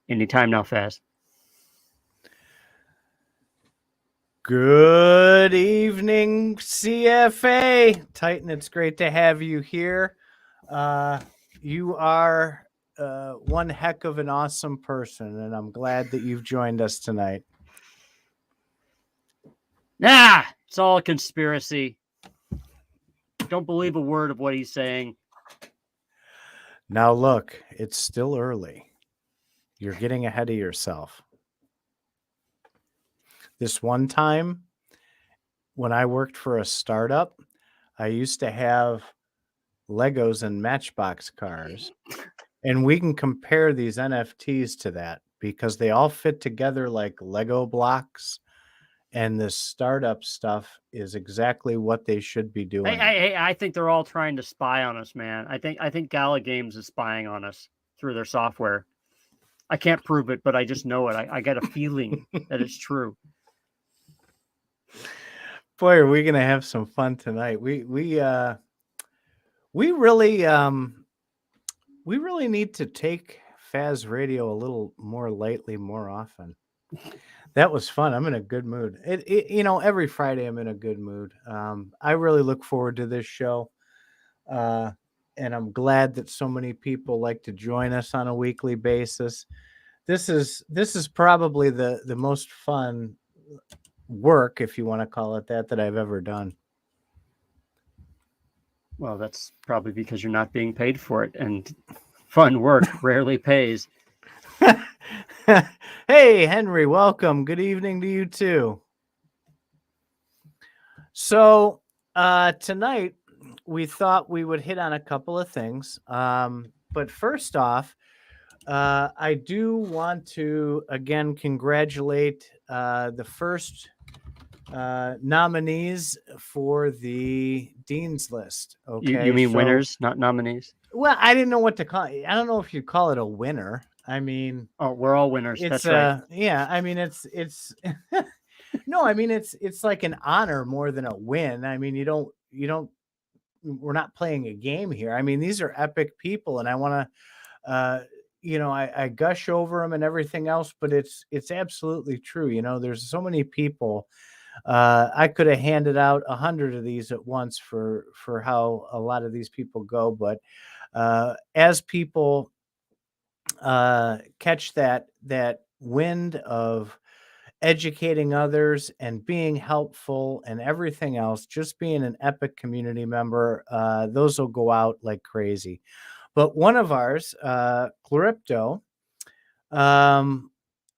Anytime now, Faz. Good evening, CFA. Titan, it's great to have you here. You are one heck of an awesome person, and I'm glad that you've joined us tonight. Nah, it's all a conspiracy. Don't believe a word of what he's saying. Now, look, it's still early. You're getting ahead of yourself. This one time when I worked for a startup, I used to have Legos and Matchbox cars, and we can compare these NFTs to that because they all fit together like Lego blocks, and this startup stuff is exactly what they should be doing. I think they're all trying to spy on us, man. I think Gala Games is spying on us through their software. I can't prove it, but I just know it. I get a feeling that it's true. Boy, are we gonna have some fun tonight. We really need to take Faz Radio a little more lightly more often. That was fun. I'm in a good mood. Every Friday I'm in a good mood. I really look forward to this show. And I'm glad that so many people like to join us on a weekly basis. This is probably the most fun work, if you want to call it that I've ever done. Well, that's probably because you're not being paid for it, and fun work rarely pays. Hey, Henry, welcome. Good evening to you too. So tonight we thought we would hit on a couple of things. But first off, I do want to again congratulate the first nominees for the Dean's List. Okay, You mean winners, not nominees? Well, I didn't know what to call it. I don't know if you call it a winner. I mean, oh, we're all winners. That's right. Yeah, I mean, it's no, I mean, it's like an honor more than a win. I mean, you don't. We're not playing a game here. I mean, these are epic people, and I want to. I gush over them and everything else, but it's absolutely true. There's so many people. I could have handed out 100 of these at once for how a lot of these people go, but as people catch that wind of educating others and being helpful and everything else, just being an epic community member, those will go out like crazy. But one of ours, Crypto,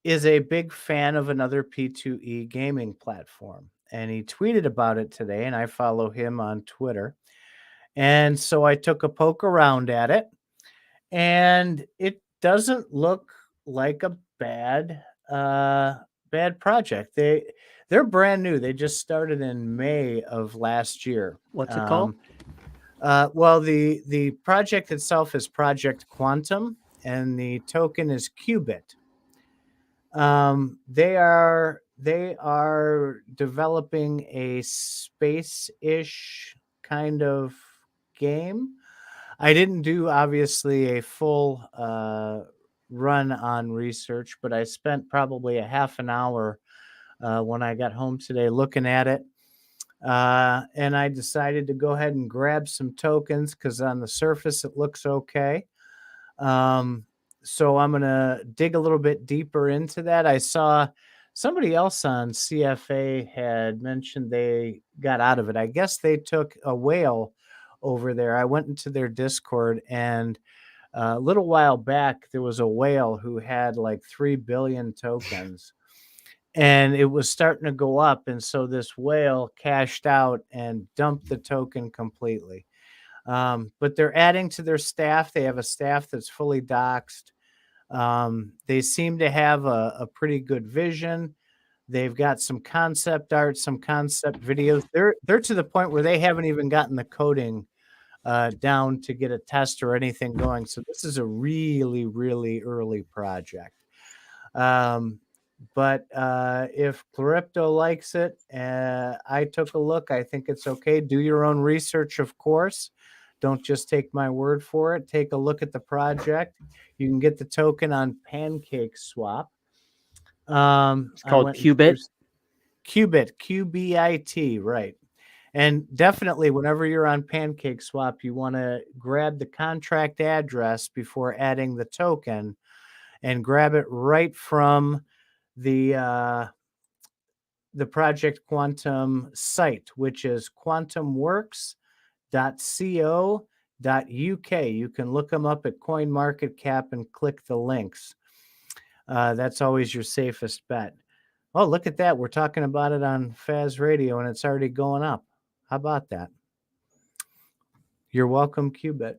is a big fan of another P2E gaming platform. And he tweeted about it today, and I follow him on Twitter. And so I took a poke around at it, and it doesn't look like a bad project. They're brand new. They just started in May of last year. What's it called? Well, the project itself is Project Quantum, and the token is QBIT. They are developing a space-ish kind of game. I didn't do obviously a full run on research, but I spent probably a half an hour when I got home today looking at it. And I decided to go ahead and grab some tokens because on the surface it looks okay. So I'm going to dig a little bit deeper into that. I saw somebody else on CFA had mentioned they got out of it. I guess they took a whale over there. I went into their Discord, and a little while back, there was a whale who had like 3 billion tokens, and it was starting to go up. And so this whale cashed out and dumped the token completely. But they're adding to their staff. They have a staff that's fully doxed. They seem to have a pretty good vision. They've got some concept art, some concept videos. They're to the point where they haven't even gotten the coding down to get a test or anything going. So this is a really, really early project. But if Crypto likes it, I took a look. I think it's okay. Do your own research, of course. Don't just take my word for it. Take a look at the project. You can get the token on Pancake Swap. It's called QBIT. QBIT, QBIT, right. And definitely, whenever you're on Pancake Swap, you want to grab the contract address before adding the token, and grab it right from the Project Quantum site, which is quantumworks.co.uk. You can look them up at CoinMarketCap and click the links. That's always your safest bet. Oh, look at that. We're talking about it on Faz Radio, and it's already going up. How about that? You're welcome, QBIT.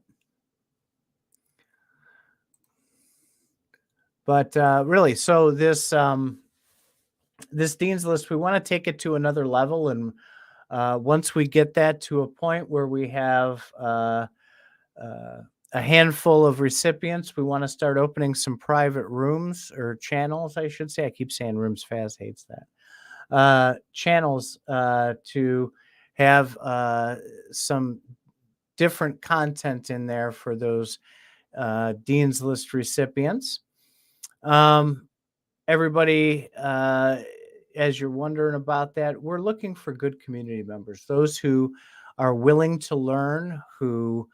But really, so this Dean's List, we want to take it to another level. And once we get that to a point where we have a handful of recipients, we want to start opening some private rooms, or channels, I should say. I keep saying rooms. Faz hates that. Channels to have some different content in there for those Dean's List recipients. Everybody, as you're wondering about that, we're looking for good community members, those who are willing to learn, who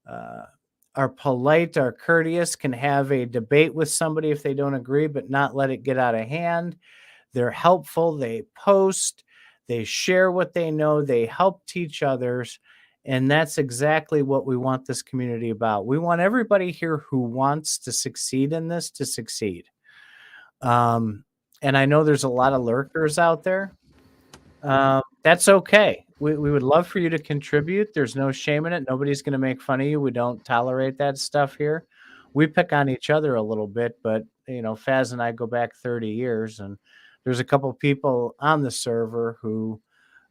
are polite, are courteous, can have a debate with somebody if they don't agree, but not let it get out of hand. They're helpful. They post, they share what they know, they help teach others. And that's exactly what we want this community about. We want everybody here who wants to succeed in this to succeed. And I know there's a lot of lurkers out there. That's okay. We would love for you to contribute. There's no shame in it. Nobody's going to make fun of you. We don't tolerate that stuff here. We pick on each other a little bit, but Faz and I go back 30 years, and there's a couple of people on the server who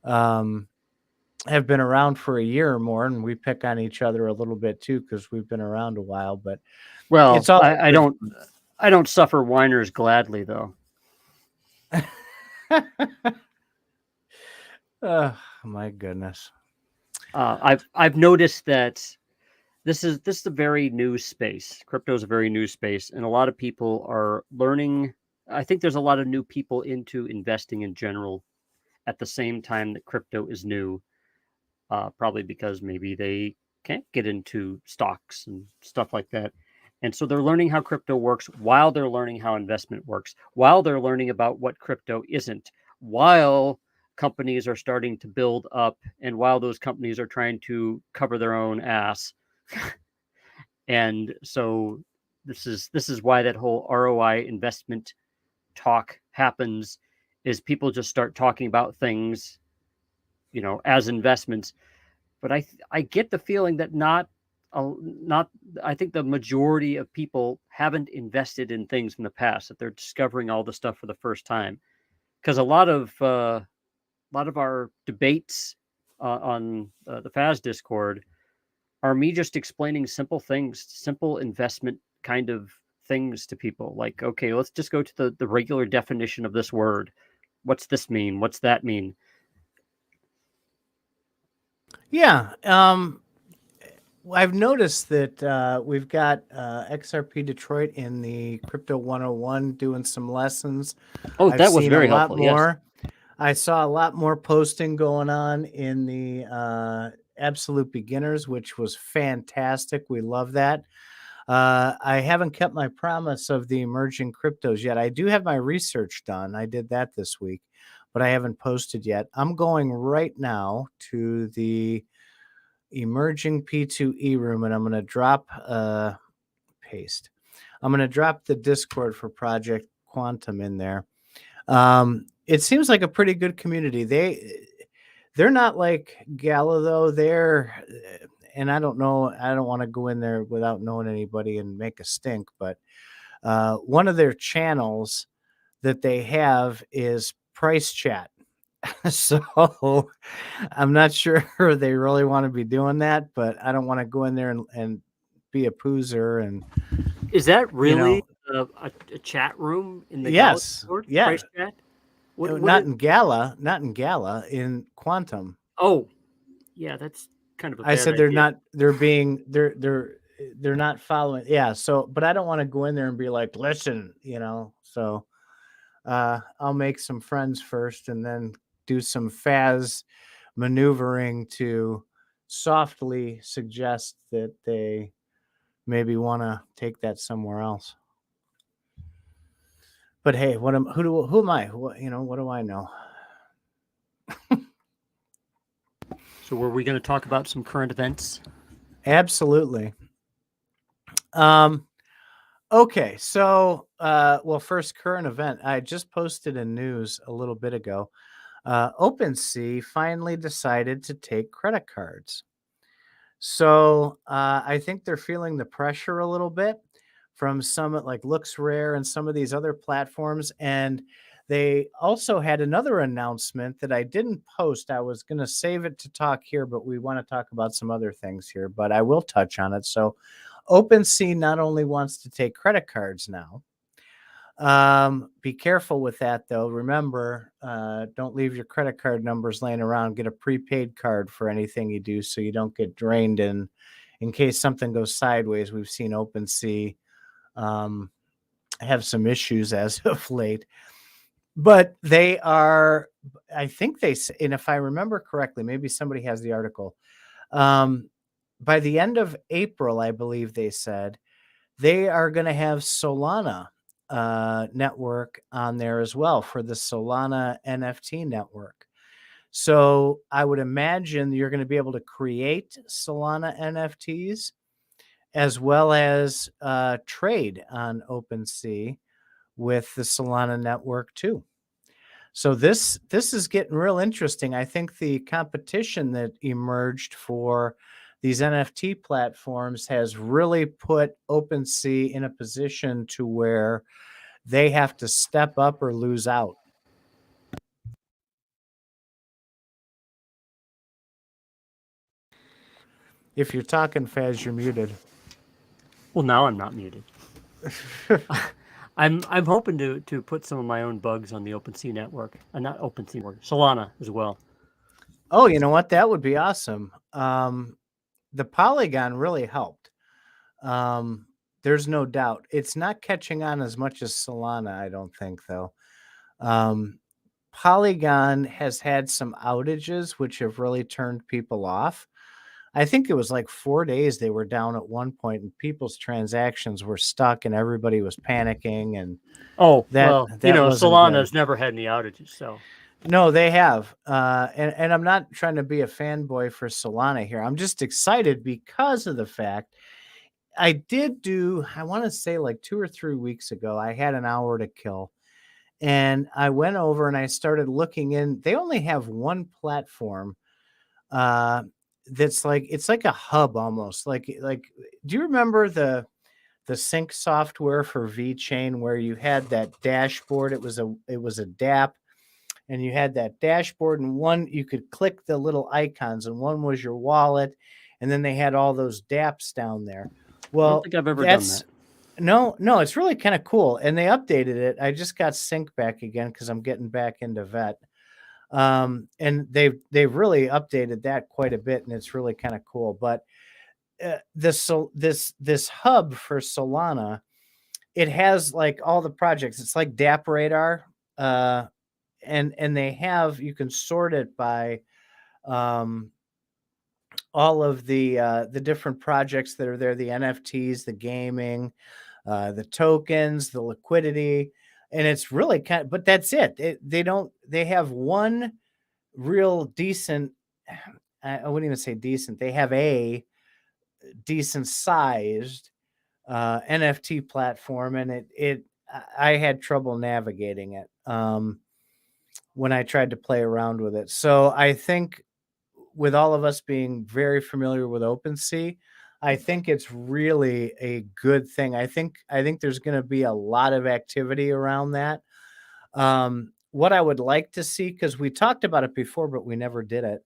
have been around for a year or more, and we pick on each other a little bit too because we've been around a while. But it's all I don't suffer whiners gladly, though. Oh my goodness. I've noticed that this is a very new space. Crypto is a very new space, and a lot of people are learning. I think there's a lot of new people into investing in general at the same time that crypto is new, probably because maybe they can't get into stocks and stuff like that. And so they're learning how crypto works while they're learning how investment works, while they're learning about what crypto isn't, while companies are starting to build up, and while those companies are trying to cover their own ass. And so this is why that whole ROI investment talk happens, is people just start talking about things, as investments. But I get the feeling that I think the majority of people haven't invested in things in the past, that they're discovering all the stuff for the first time. Because a lot of our debates on the Faz Discord are me just explaining simple things, simple investment kind of things to people. Like, okay, let's just go to the regular definition of this word. What's this mean? What's that mean? Yeah. I've noticed that we've got XRP Detroit in the Crypto 101 doing some lessons. Oh, that was very helpful. More. Yes. I saw a lot more posting going on in the Absolute Beginners, which was fantastic. We love that. I haven't kept my promise of the emerging cryptos yet. I do have my research done. I did that this week, but I haven't posted yet. I'm going right now to the emerging P2E room, and I'm going to drop paste. I'm going to drop the Discord for Project Quantum in there. It seems like a pretty good community. They're not like Gala though. And I don't know, I don't want to go in there without knowing anybody and make a stink, but one of their channels that they have is Price Chat. So I'm not sure they really want to be doing that, but I don't want to go in there and be a poozer. And is that really a chat room in the Gala Discord? Yeah. Price Chat? Not in Gala, in Quantum. Oh, yeah, that's kind of a I bad said they're idea. not. They're not following. Yeah. So, but I don't want to go in there and be like, listen, So, I'll make some friends first, and then do some Faz maneuvering to softly suggest that they maybe want to take that somewhere else. But hey, who am I? What do I know? So were we going to talk about some current events? Absolutely. Okay, so well, first current event. I just posted a news a little bit ago. OpenSea finally decided to take credit cards. So I think they're feeling the pressure a little bit from some like Looks Rare and some of these other platforms. And they also had another announcement that I didn't post. I was going to save it to talk here, but we want to talk about some other things here, but I will touch on it. So OpenSea not only wants to take credit cards now. Be careful with that though. Remember, don't leave your credit card numbers laying around. Get a prepaid card for anything you do so you don't get drained in case something goes sideways. We've seen OpenSea have some issues as of late. But they are, I think and if I remember correctly, maybe somebody has the article. By the end of April, I believe they said, they are going to have Solana network on there as well for the Solana NFT network. So I would imagine you're going to be able to create Solana NFTs as well as trade on OpenSea with the Solana network too. So this is getting real interesting. I think the competition that emerged for these NFT platforms has really put OpenSea in a position to where they have to step up or lose out. If you're talking Faz, you're muted. Well, now I'm not muted. I'm hoping to put some of my own bugs on the OpenSea network, not OpenSea network, Solana as well. Oh, you know what? That would be awesome. The Polygon really helped. There's no doubt. It's not catching on as much as Solana, I don't think, though. Polygon has had some outages, which have really turned people off. I think it was like 4 days they were down at one point, and people's transactions were stuck, and everybody was panicking, and that wasn't Solana good. has never had any outages, so No, they have. And I'm not trying to be a fanboy for Solana here. I'm just excited because of the fact I want to say like 2 or 3 weeks ago, I had an hour to kill. And I went over and I started looking in. They only have one platform that's like, it's like a hub almost. Like, do you remember the sync software for VeChain where you had that dashboard? It was a DApp, and you had that dashboard, and one you could click the little icons, and one was your wallet, and then they had all those dApps down there. Well, I don't think I've ever done that. No, it's really kind of cool, and they updated it. I just got Sync back again because I'm getting back into Vet, and they've really updated that quite a bit, and it's really kind of cool. But this hub for Solana, it has like all the projects. It's like DApp Radar, and they have, you can sort it by all of the different projects that are there, the NFTs, the gaming, the tokens, the liquidity, and it's really but that's it. They have one real decent, I wouldn't even say decent, they have a decent sized NFT platform, and I had trouble navigating it when I tried to play around with it. So I think with all of us being very familiar with OpenSea, I think it's really a good thing. I think there's going to be a lot of activity around that. What I would like to see, because we talked about it before, but we never did it,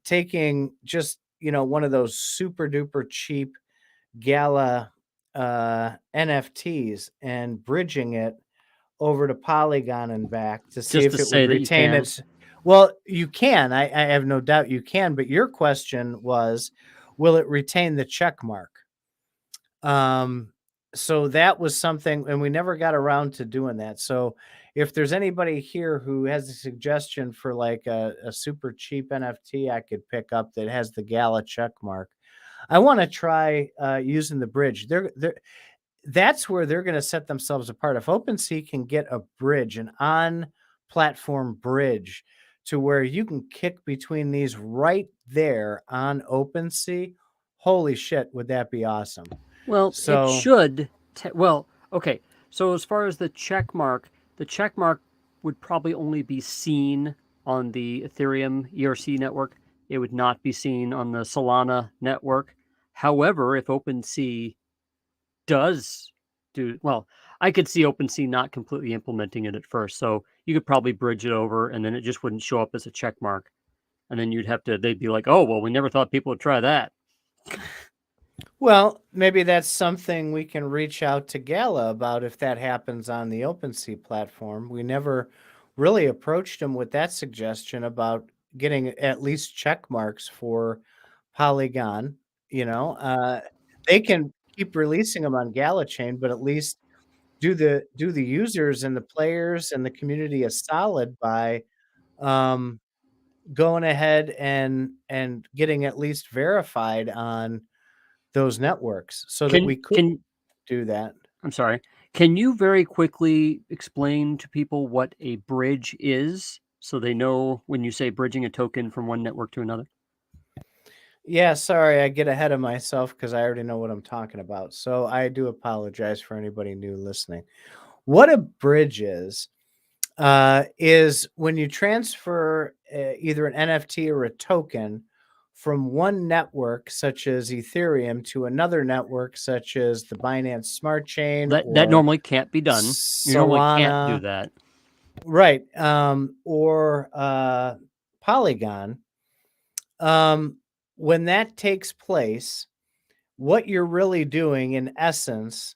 taking just one of those super duper cheap Gala NFTs and bridging it over to Polygon and back to see Just if to it would say that you retain can. its. Well, you can. I have no doubt you can. But your question was, will it retain the check mark? Um, so that was something, and we never got around to doing that. So if there's anybody here who has a suggestion for like a super cheap NFT I could pick up that has the Gala check mark, I want to try using the bridge. That's where they're going to set themselves apart. If OpenSea can get a bridge, an on-platform bridge, to where you can kick between these right there on OpenSea, holy shit, would that be awesome? Well, it So, should. Well, okay. So as far as the check mark would probably only be seen on the Ethereum ERC network. It would not be seen on the Solana network. However, if OpenSea does do well, I could see OpenSea not completely implementing it at first. So you could probably bridge it over, and then it just wouldn't show up as a check mark. And then they'd be like, oh, well, we never thought people would try that. well, maybe that's something we can reach out to Gala about if that happens on the OpenSea platform. We never really approached them with that suggestion about getting at least check marks for Polygon. You know, they can keep releasing them on Gala chain, but at least do the users and the players and the community a solid by um, going ahead and getting at least verified on those networks so that we could Can do that. I'm sorry. Can you very quickly explain to people what a bridge is so they know when you say bridging a token from one network to another? Yeah, sorry, I get ahead of myself because I already know what I'm talking about. So I do apologize for anybody new listening. What a bridge is when you transfer either an NFT or a token from one network, such as Ethereum, to another network, such as the Binance Smart Chain That or normally can't be done. You normally can't do Solana, that. right? Or Polygon. Um, when that takes place, what you're really doing, in essence,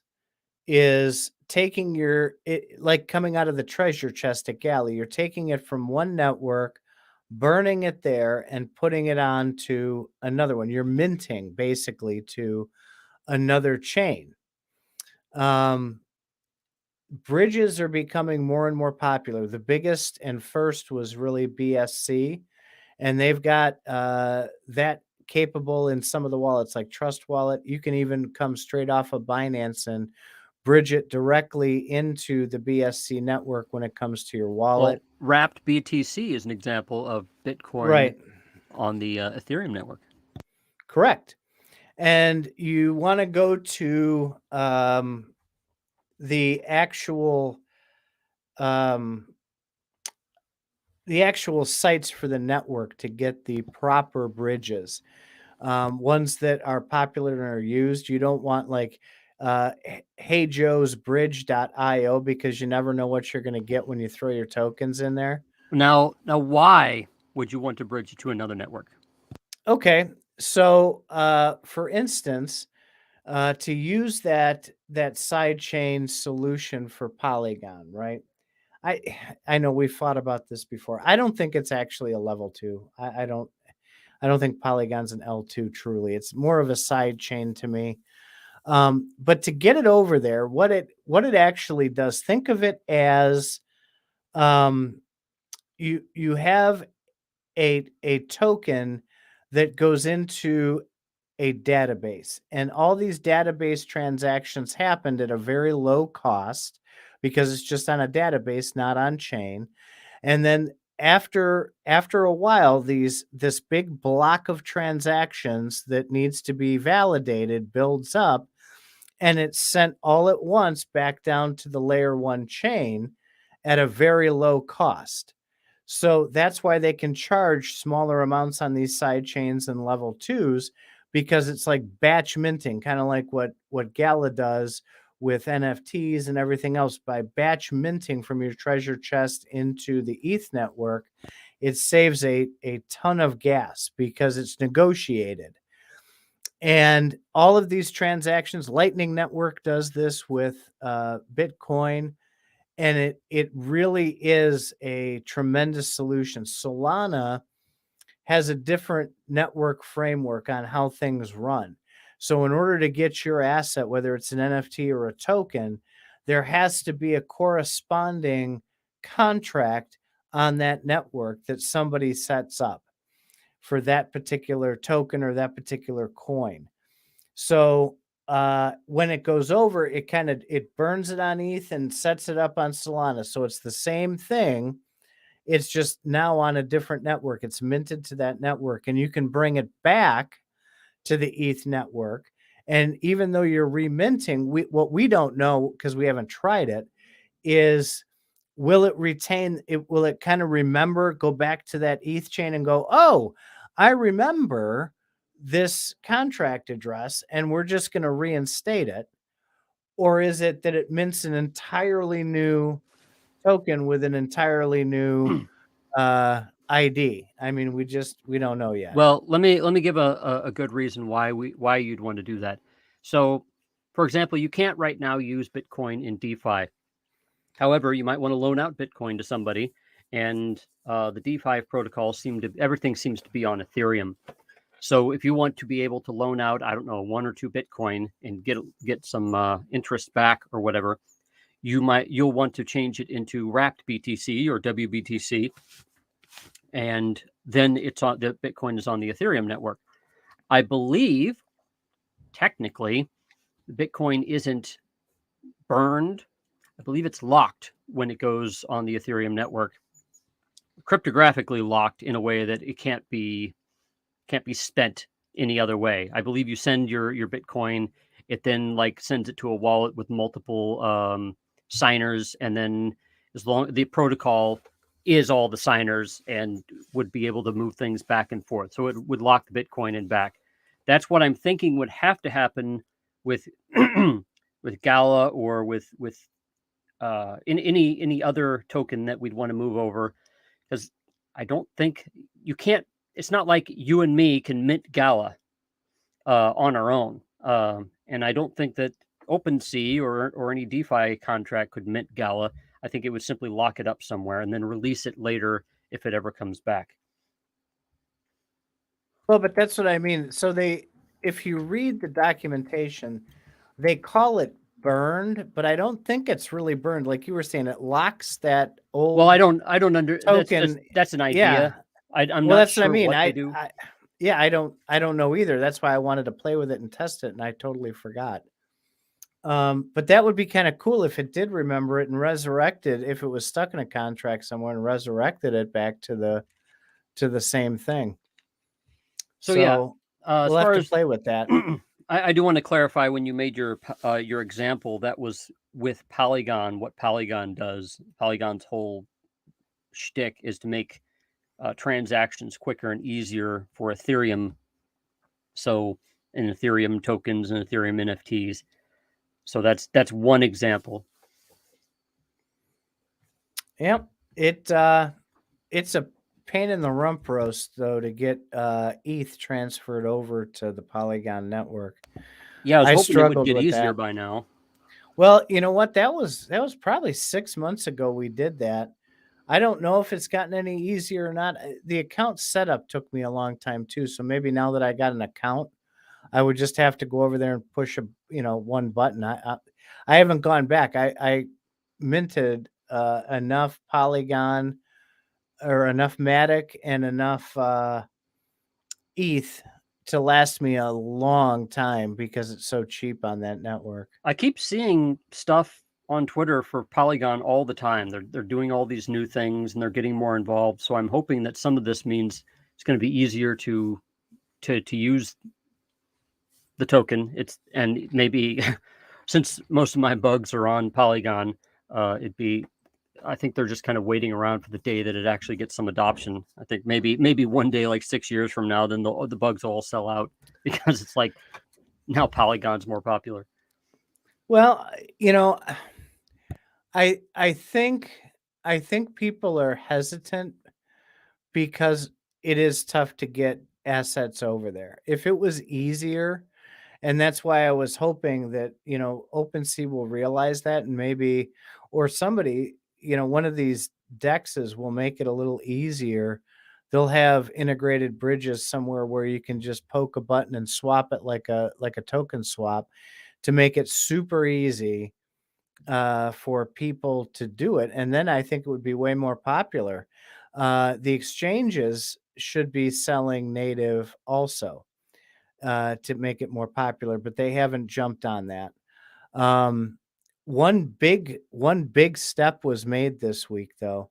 is taking like coming out of the treasure chest at Galley. You're taking it from one network, burning it there, and putting it onto another one. You're minting basically to another chain. Um, Bridges are becoming more and more popular. The biggest and first was really BSC, and they've got that capable in some of the wallets like Trust Wallet. You can even come straight off of Binance and bridge it directly into the BSC network when it comes to your Well, wallet. wrapped BTC is an example of Bitcoin Right. on the Ethereum network. Correct. And you want to go to the actual um, the actual sites for the network to get the proper bridges, ones that are popular and are used. You don't want like heyjoesbridge.io because you never know what you're going to get when you throw your tokens in there. Now, why would you want to bridge to another network? Okay, so for instance, to use that sidechain solution for Polygon, right? I I know we've thought about this before. I don't think it's actually a level two. I don't think Polygon's an L2 truly. It's more of a side chain to me. But to get it over there, what it actually does, think of it as um, you have a token that goes into a database, and all these database transactions happened at a very low cost because it's just on a database, not on chain. And then after a while, this big block of transactions that needs to be validated builds up, and it's sent all at once back down to the layer one chain at a very low cost. So that's why they can charge smaller amounts on these side chains and level twos, because it's like batch minting, kind of like what Gala does with NFTs and everything else. By batch minting from your treasure chest into the ETH network, it saves a ton of gas because it's negotiated. And all of these transactions, Lightning Network does this with Bitcoin, and it really is a tremendous solution. Solana has a different network framework on how things run. So in order to get your asset, whether it's an NFT or a token, there has to be a corresponding contract on that network that somebody sets up for that particular token or that particular coin. So when it goes over, it burns it on ETH and sets it up on Solana. So it's the same thing. It's just now on a different network. It's minted to that network, and you can bring it back to the ETH network. And even though you're reminting, what we don't know because we haven't tried it is, will it retain it? Will it kind of remember, go back to that ETH chain and go, oh, I remember this contract address, and we're just going to reinstate it? Or is it that it mints an entirely new token with an entirely new ID? I mean, we don't know yet. Well, let me give a good reason why you'd want to do that. So, for example, you can't right now use Bitcoin in DeFi. However, you might want to loan out Bitcoin to somebody, and the DeFi protocols everything seems to be on Ethereum. So if you want to be able to loan out, I don't know, 1 or 2 Bitcoin and get some interest back or whatever, you'll want to change it into wrapped BTC or WBTC, and then the Bitcoin is on the Ethereum network. I believe technically Bitcoin isn't burned. I believe it's locked when it goes on the Ethereum network, cryptographically locked in a way that it can't be spent any other way. I believe you send your Bitcoin, it then like sends it to a wallet with multiple signers, and then as long the protocol is all the signers and would be able to move things back and forth. So it would lock the Bitcoin in back. That's what I'm thinking would have to happen with with Gala or with in any other token that we'd want to move over, because I don't think you can't. It's not like you and me can mint Gala on our own, and I don't think that OpenSea or any DeFi contract could mint Gala. I think it would simply lock it up somewhere and then release it later if it ever comes back. Well, but that's what I mean. So if you read the documentation, they call it burned, but I don't think it's really burned. Like you were saying, it locks that old. Well, I don't under token. That's an idea. Yeah. I'm Well, not that's sure what I mean. what they do. I don't know either. That's why I wanted to play with it and test it, and I totally forgot. But that would be kind of cool if it did remember it and resurrected, if it was stuck in a contract somewhere and resurrected it back to the same thing. So yeah, we'll have to play with that. I do want to clarify, when you made your example, that was with Polygon. What Polygon does, Polygon's whole shtick is to make transactions quicker and easier for Ethereum. So in Ethereum tokens and Ethereum NFTs. So that's one example. Yep. It's a pain in the rump roast though to get ETH transferred over to the Polygon network. Yeah, I was hoping it would struggled get with easier that. by now. Well, you know what? That was probably 6 months ago we did that. I don't know if it's gotten any easier or not. The account setup took me a long time too. So maybe now that I got an account, I would just have to go over there and push one button. I haven't gone back. I minted enough Polygon or enough Matic and enough ETH to last me a long time because it's so cheap on that network. I keep seeing stuff on Twitter for Polygon all the time. They're doing all these new things and they're getting more involved. So I'm hoping that some of this means it's going to be easier to use the token. And maybe since most of my bugs are on Polygon, I think they're just kind of waiting around for the day that it actually gets some adoption. I think maybe one day, like 6 years from now, then the bugs will all sell out because it's like now Polygon's more popular. Well, I think people are hesitant because it is tough to get assets over there. If it was easier, and that's why I was hoping that, OpenSea will realize that and maybe or somebody, one of these dexes will make it a little easier. They'll have integrated bridges somewhere where you can just poke a button and swap it like a token swap to make it super easy for people to do it. And then I think it would be way more popular. The exchanges should be selling native also to make it more popular, but they haven't jumped on that. Um, one big step was made this week, though.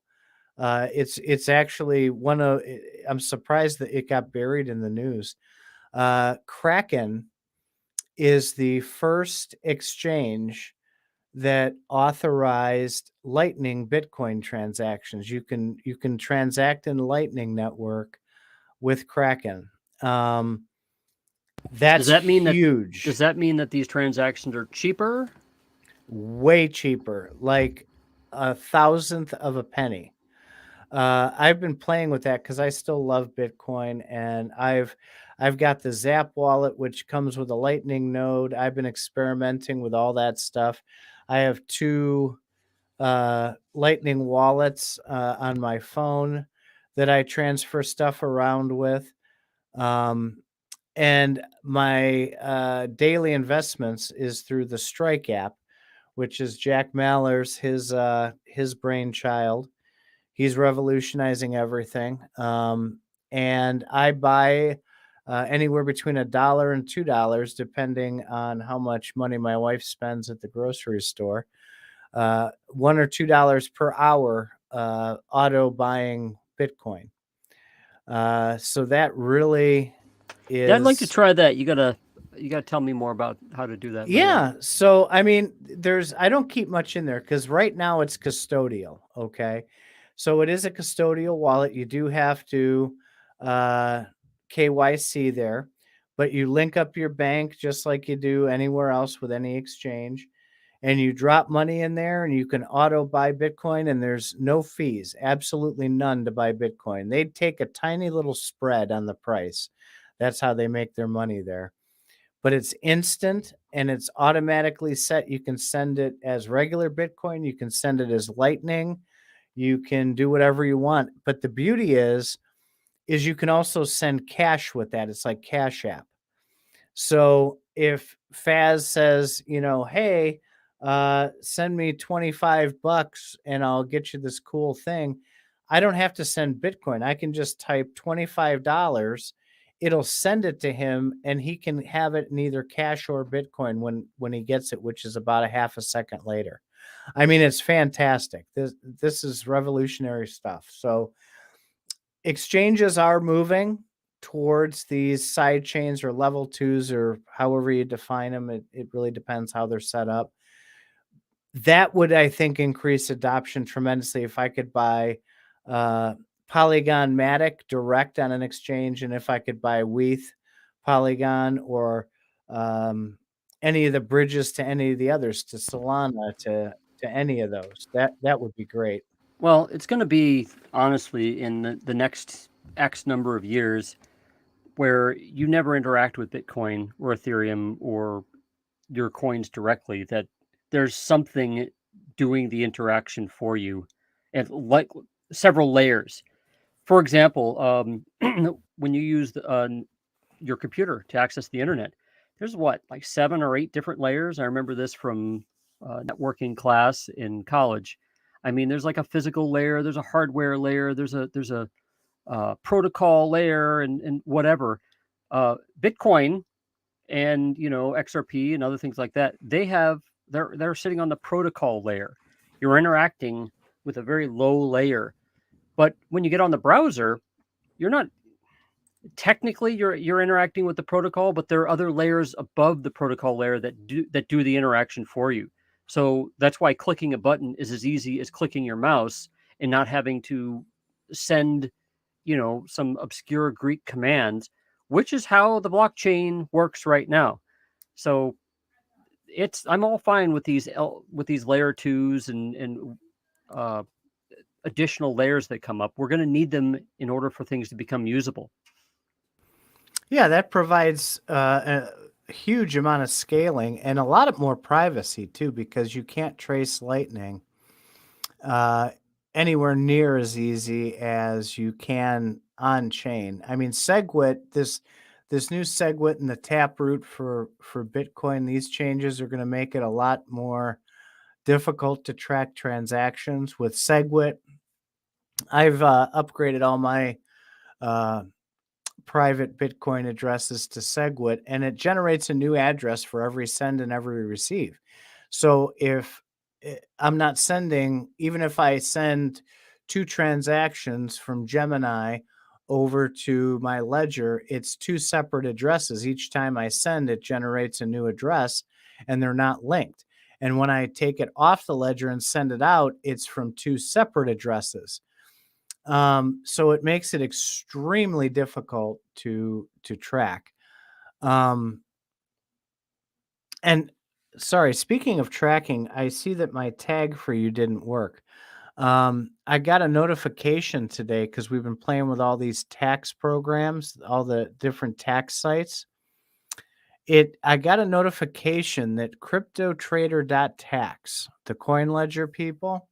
It's actually one of. I'm surprised that it got buried in the news. Kraken is the first exchange that authorized Lightning Bitcoin transactions. You can transact in Lightning Network with Kraken. Does That's that mean that huge. these transactions are cheaper? Way cheaper, like a thousandth of a penny. I've been playing with that because I still love Bitcoin, and I've got the Zap wallet, which comes with a Lightning node. I've been experimenting with all that stuff. I have two Lightning wallets on my phone that I transfer stuff around with. Um, and my daily investments is through the Strike app, which is Jack Mallers, his brainchild. He's revolutionizing everything. And I buy anywhere between $1 and $2, depending on how much money my wife spends at the grocery store. $1 or $2 per hour auto buying Bitcoin. So that really Yeah, I'd like to is. try that. You gotta tell me more about how to do that later. Yeah. So, I mean, I don't keep much in there because right now it's custodial. Okay. So it is a custodial wallet. You do have to uh, KYC there, but you link up your bank just like you do anywhere else with any exchange. And you drop money in there and you can auto buy Bitcoin, and there's no fees, absolutely none to buy Bitcoin. They take a tiny little spread on the price. That's how they make their money there, but it's instant and it's automatically set. You can send it as regular Bitcoin, you can send it as Lightning, you can do whatever you want. But the beauty is you can also send cash with that. It's like Cash App. So if Faz says, hey, send me 25 bucks and I'll get you this cool thing, I don't have to send Bitcoin. I can just type $25. It'll send it to him and he can have it in either cash or Bitcoin when he gets it, which is about a half a second later. I mean, it's fantastic. This is revolutionary stuff. So exchanges are moving towards these side chains or level twos or however you define them. It really depends how they're set up. That would, I think, increase adoption tremendously if I could buy Polygon Matic direct on an exchange, and if I could buy WETH, Polygon, or any of the bridges to any of the others, to Solana, to any of those. That would be great. Well, it's going to be honestly in the next X number of years where you never interact with Bitcoin or Ethereum or your coins directly, that there's something doing the interaction for you, and like several layers. For example, when you use your computer to access the internet, there's what, like 7 or 8 different layers. I remember this from networking class in college. I mean, there's like a physical layer, there's a hardware layer, there's a protocol layer, and whatever. Bitcoin and XRP and other things like that, they're sitting on the protocol layer. You're interacting with a very low layer, but when you get on the browser, you're not technically you're interacting with the protocol, but there are other layers above the protocol layer that do the interaction for you. So that's why clicking a button is as easy as clicking your mouse and not having to send some obscure Greek commands, which is how the blockchain works right now. So I'm all fine with these layer twos and uh, additional layers that come up. We're going to need them in order for things to become usable. Yeah, that provides a huge amount of scaling and a lot of more privacy too, because you can't trace Lightning. uh, anywhere near as easy as you can on chain. I mean, SegWit, this new SegWit and the Taproot for Bitcoin, these changes are going to make it a lot more difficult to track transactions with SegWit. I've upgraded all my uh, private Bitcoin addresses to SegWit, and it generates a new address for every send and every receive. So if I'm not sending, even if I send 2 transactions from Gemini over to my ledger, it's 2 separate addresses. Each time I send, it generates a new address, and they're not linked. And when I take it off the ledger and send it out, it's from 2 separate addresses. So it makes it extremely difficult to track. And sorry, speaking of tracking, I see that my tag for you didn't work. I got a notification today because we've been playing with all these tax programs, all the different tax sites. I got a notification that CryptoTrader.tax, the coin ledger people,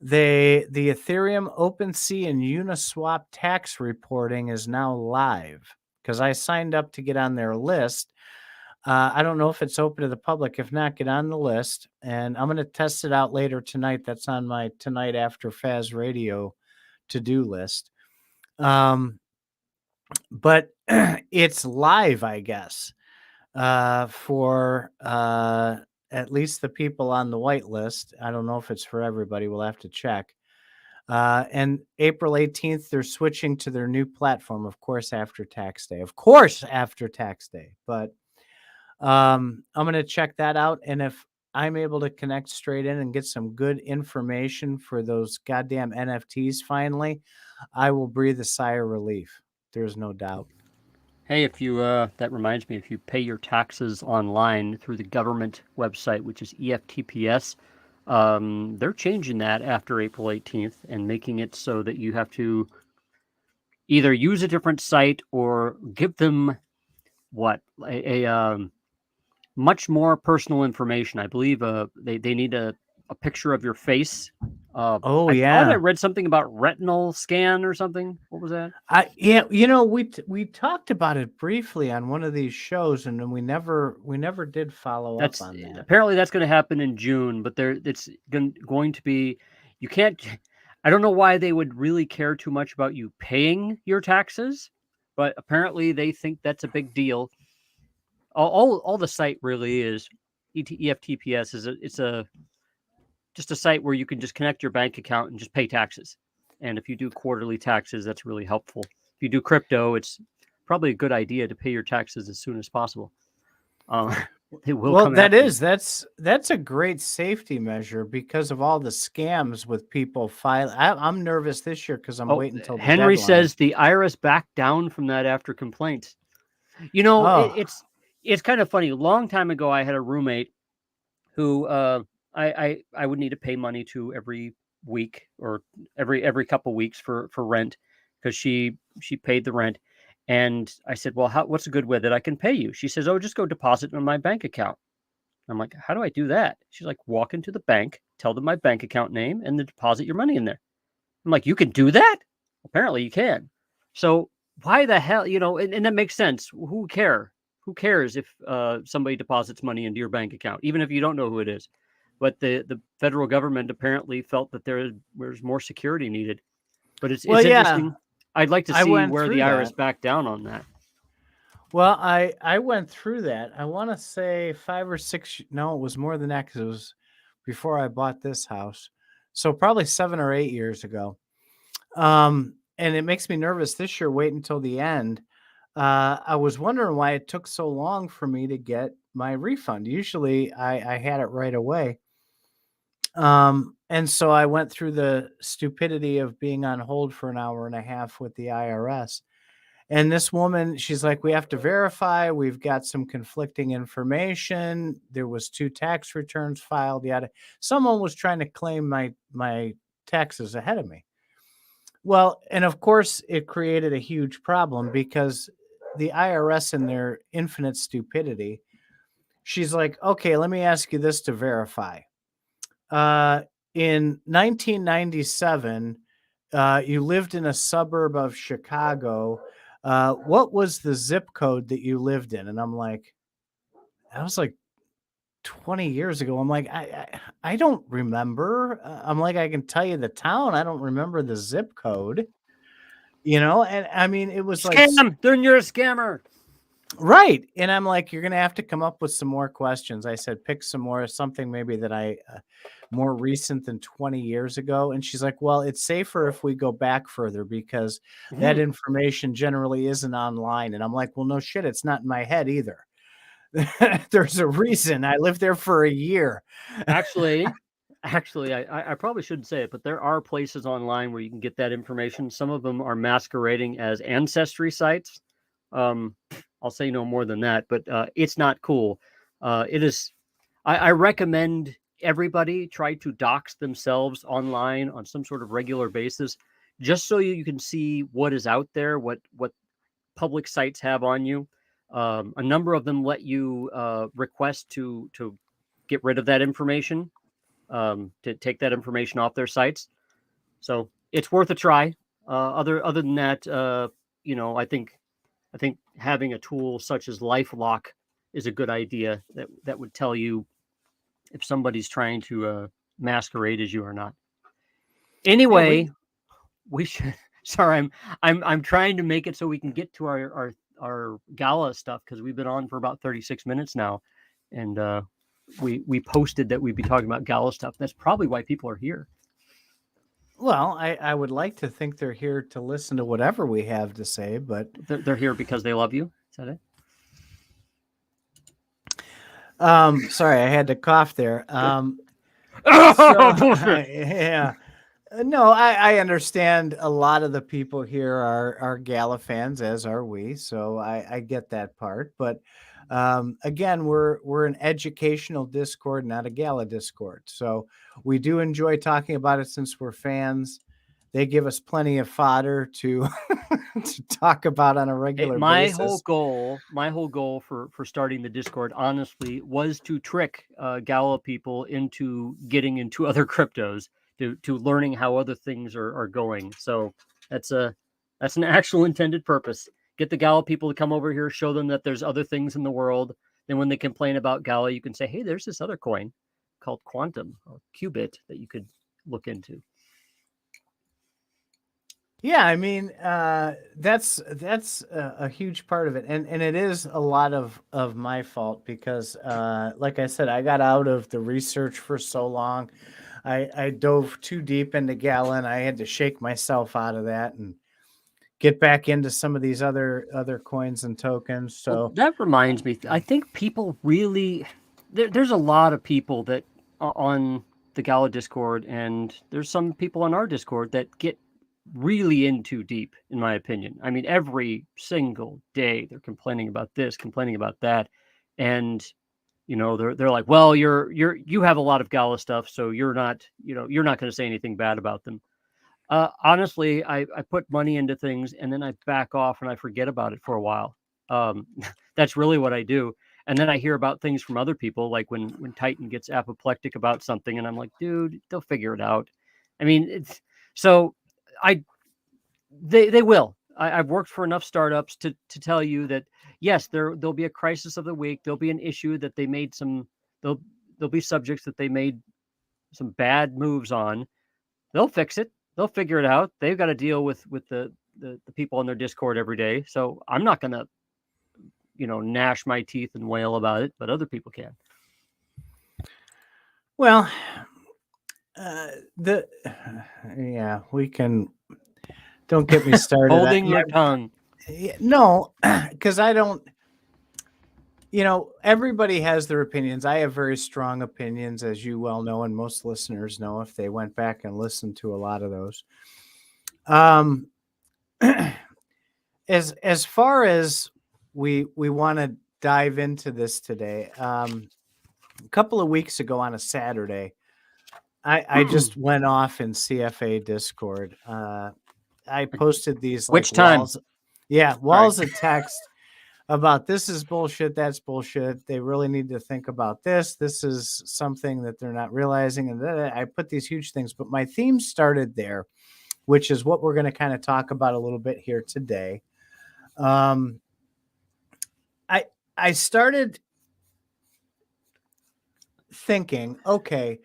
the Ethereum, OpenSea, and Uniswap tax reporting is now live because I signed up to get on their list. I don't know if it's open to the public. If not, get on the list, and I'm going to test it out later tonight. That's on my Tonight After Faz Radio to-do list. But it's live, I guess, for at least the people on the white list. I don't know if it's for everybody. We'll have to check. And April 18th, they're switching to their new platform, of course, after tax day. Of course, after tax day. But I'm going to check that out. And if I'm able to connect straight in and get some good information for those goddamn NFTs finally, I will breathe a sigh of relief. There's no doubt. Hey, if you that reminds me, if you pay your taxes online through the government website, which is EFTPS, they're changing that after April 18th and making it so that you have to either use a different site or give them a much more personal information. I believe they need a picture of your face. Oh, I thought I yeah. read something about retinal scan or something. What was that? Yeah, we talked about it briefly on one of these shows, and then we never did follow up That's on that. apparently that's going to happen in June, but it's going to be. You can't. I don't know why they would really care too much about you paying your taxes, but apparently they think that's a big deal. All the site really is EFTPS is it's just a site where you can just connect your bank account and just pay taxes. And if you do quarterly taxes, that's really helpful. If you do crypto, it's probably a good idea to pay your taxes as soon as possible. They will Well, come after you. that's a great safety measure because of all the scams with people file. I'm nervous this year because I'm Oh, waiting until the Henry deadline. says the IRS backed down from that after complaints. You know, Oh, it's kind of funny. A long time ago, I had a roommate who I would need to pay money to every week or every couple weeks for rent because she paid the rent. And I said, well, what's a good way that I can pay you? She says, oh, just go deposit in my bank account. I'm like, how do I do that? She's like, walk into the bank, tell them my bank account name, and then deposit your money in there. I'm like, you can do that? Apparently you can. So why the hell, and that makes sense. Who care? Who cares if somebody deposits money into your bank account, even if you don't know who it is? But the federal government apparently felt that there was more security needed. But it's well, it's yeah, interesting. I'd like to I see went where the through IRS that. backed down on that. Well, I went through that. I want to say 5 or 6. No, it was more than that because it was before I bought this house. So probably 7 or 8 years ago. And it makes me nervous this year. Wait until the end. I was wondering why it took so long for me to get my refund. Usually, I had it right away. And so I went through the stupidity of being on hold for an hour and a half with the IRS. And this woman, she's like, we have to verify. We've got some conflicting information. There was 2 tax returns filed. Yada. Someone was trying to claim my taxes ahead of me. Well, and of course, it created a huge problem because the IRS, in their infinite stupidity, she's like, okay, let me ask you this to verify. in 1997, you lived in a suburb of Chicago. What was the zip code that you lived in? And I'm like, that was like 20 years ago. I'm like, I don't remember. I'm like, I can tell you the town. I don't remember the zip code, And I mean, it was like, Scam! Then you're a scammer. right. And I'm like, you're going to have to come up with some more questions. I said, pick some more, something maybe that more recent than 20 years ago. And she's like, well, it's safer if we go back further because that information generally isn't online. And I'm like, well, no shit. It's not in my head either. There's a reason I lived there for a year. Actually, I probably shouldn't say it, but there are places online where you can get that information. Some of them are masquerading as ancestry sites. I'll say no more than that, but it's not cool. It is. I recommend everybody try to dox themselves online on some sort of regular basis, just so you can see what is out there, what public sites have on you. A number of them let you request to get rid of that information, to take that information off their sites. So it's worth a try. Other than that, I think having a tool such as LifeLock is a good idea. That would tell you if somebody's trying to masquerade as you or not. Anyway, we should. Sorry, I'm trying to make it so we can get to our gala stuff because we've been on for about 36 minutes now, and we posted that we'd be talking about gala stuff. That's probably why people are here. Well, I would like to think they're here to listen to whatever we have to say, but they're here because they love you. Is that it? Sorry, I had to cough there. Yeah. No, I understand a lot of the people here are Gala fans, as are we. So I get that part. But again, we're an educational Discord, not a Gala Discord. So we do enjoy talking about it since we're fans. They give us plenty of fodder to to talk about on a regular basis. My whole goal for starting the Discord, honestly, was to trick Gala people into getting into other cryptos, to learning how other things are going. So that's an actual intended purpose. Get the Gala people to come over here, show them that there's other things in the world. Then when they complain about Gala, you can say, hey, there's this other coin called Quantum or QBIT that you could look into. Yeah, I mean, that's a huge part of it, and it is a lot of my fault because, like I said, I got out of the research for so long. I dove too deep into Gala, and I had to shake myself out of that and get back into some of these other coins and tokens. So well, that reminds me, I think people really there's a lot of people that on the Gala Discord, and there's some people on our Discord that get really in too deep, in my opinion. I mean, every single day they're complaining about this, complaining about that, and they're like, well, you have a lot of Gala stuff, so you're not going to say anything bad about them. Honestly, I put money into things and then I back off and I forget about it for a while. That's really what I do. And then I hear about things from other people, like when Titan gets apoplectic about something, and I'm like, dude, they'll figure it out. I mean, it's so they will. I've worked for enough startups to tell you that yes, there'll be a crisis of the week. There'll be an issue that they made there'll be subjects that they made some bad moves on. They'll fix it. They'll figure it out. They've got to deal with the people on their Discord every day. So I'm not gonna gnash my teeth and wail about it, but other people can. Well, we can. Don't get me started. Holding your tongue. No, because I don't. Everybody has their opinions. I have very strong opinions, as you well know, and most listeners know if they went back and listened to a lot of those. As far as we want to dive into this today, a couple of weeks ago on a Saturday, I just went off in CFA Discord. I posted these which time? walls of text about this is bullshit, that's bullshit. They really need to think about this. This is something that they're not realizing. And then I put these huge things, but my theme started there, which is what we're going to kind of talk about a little bit here today. I started thinking, okay,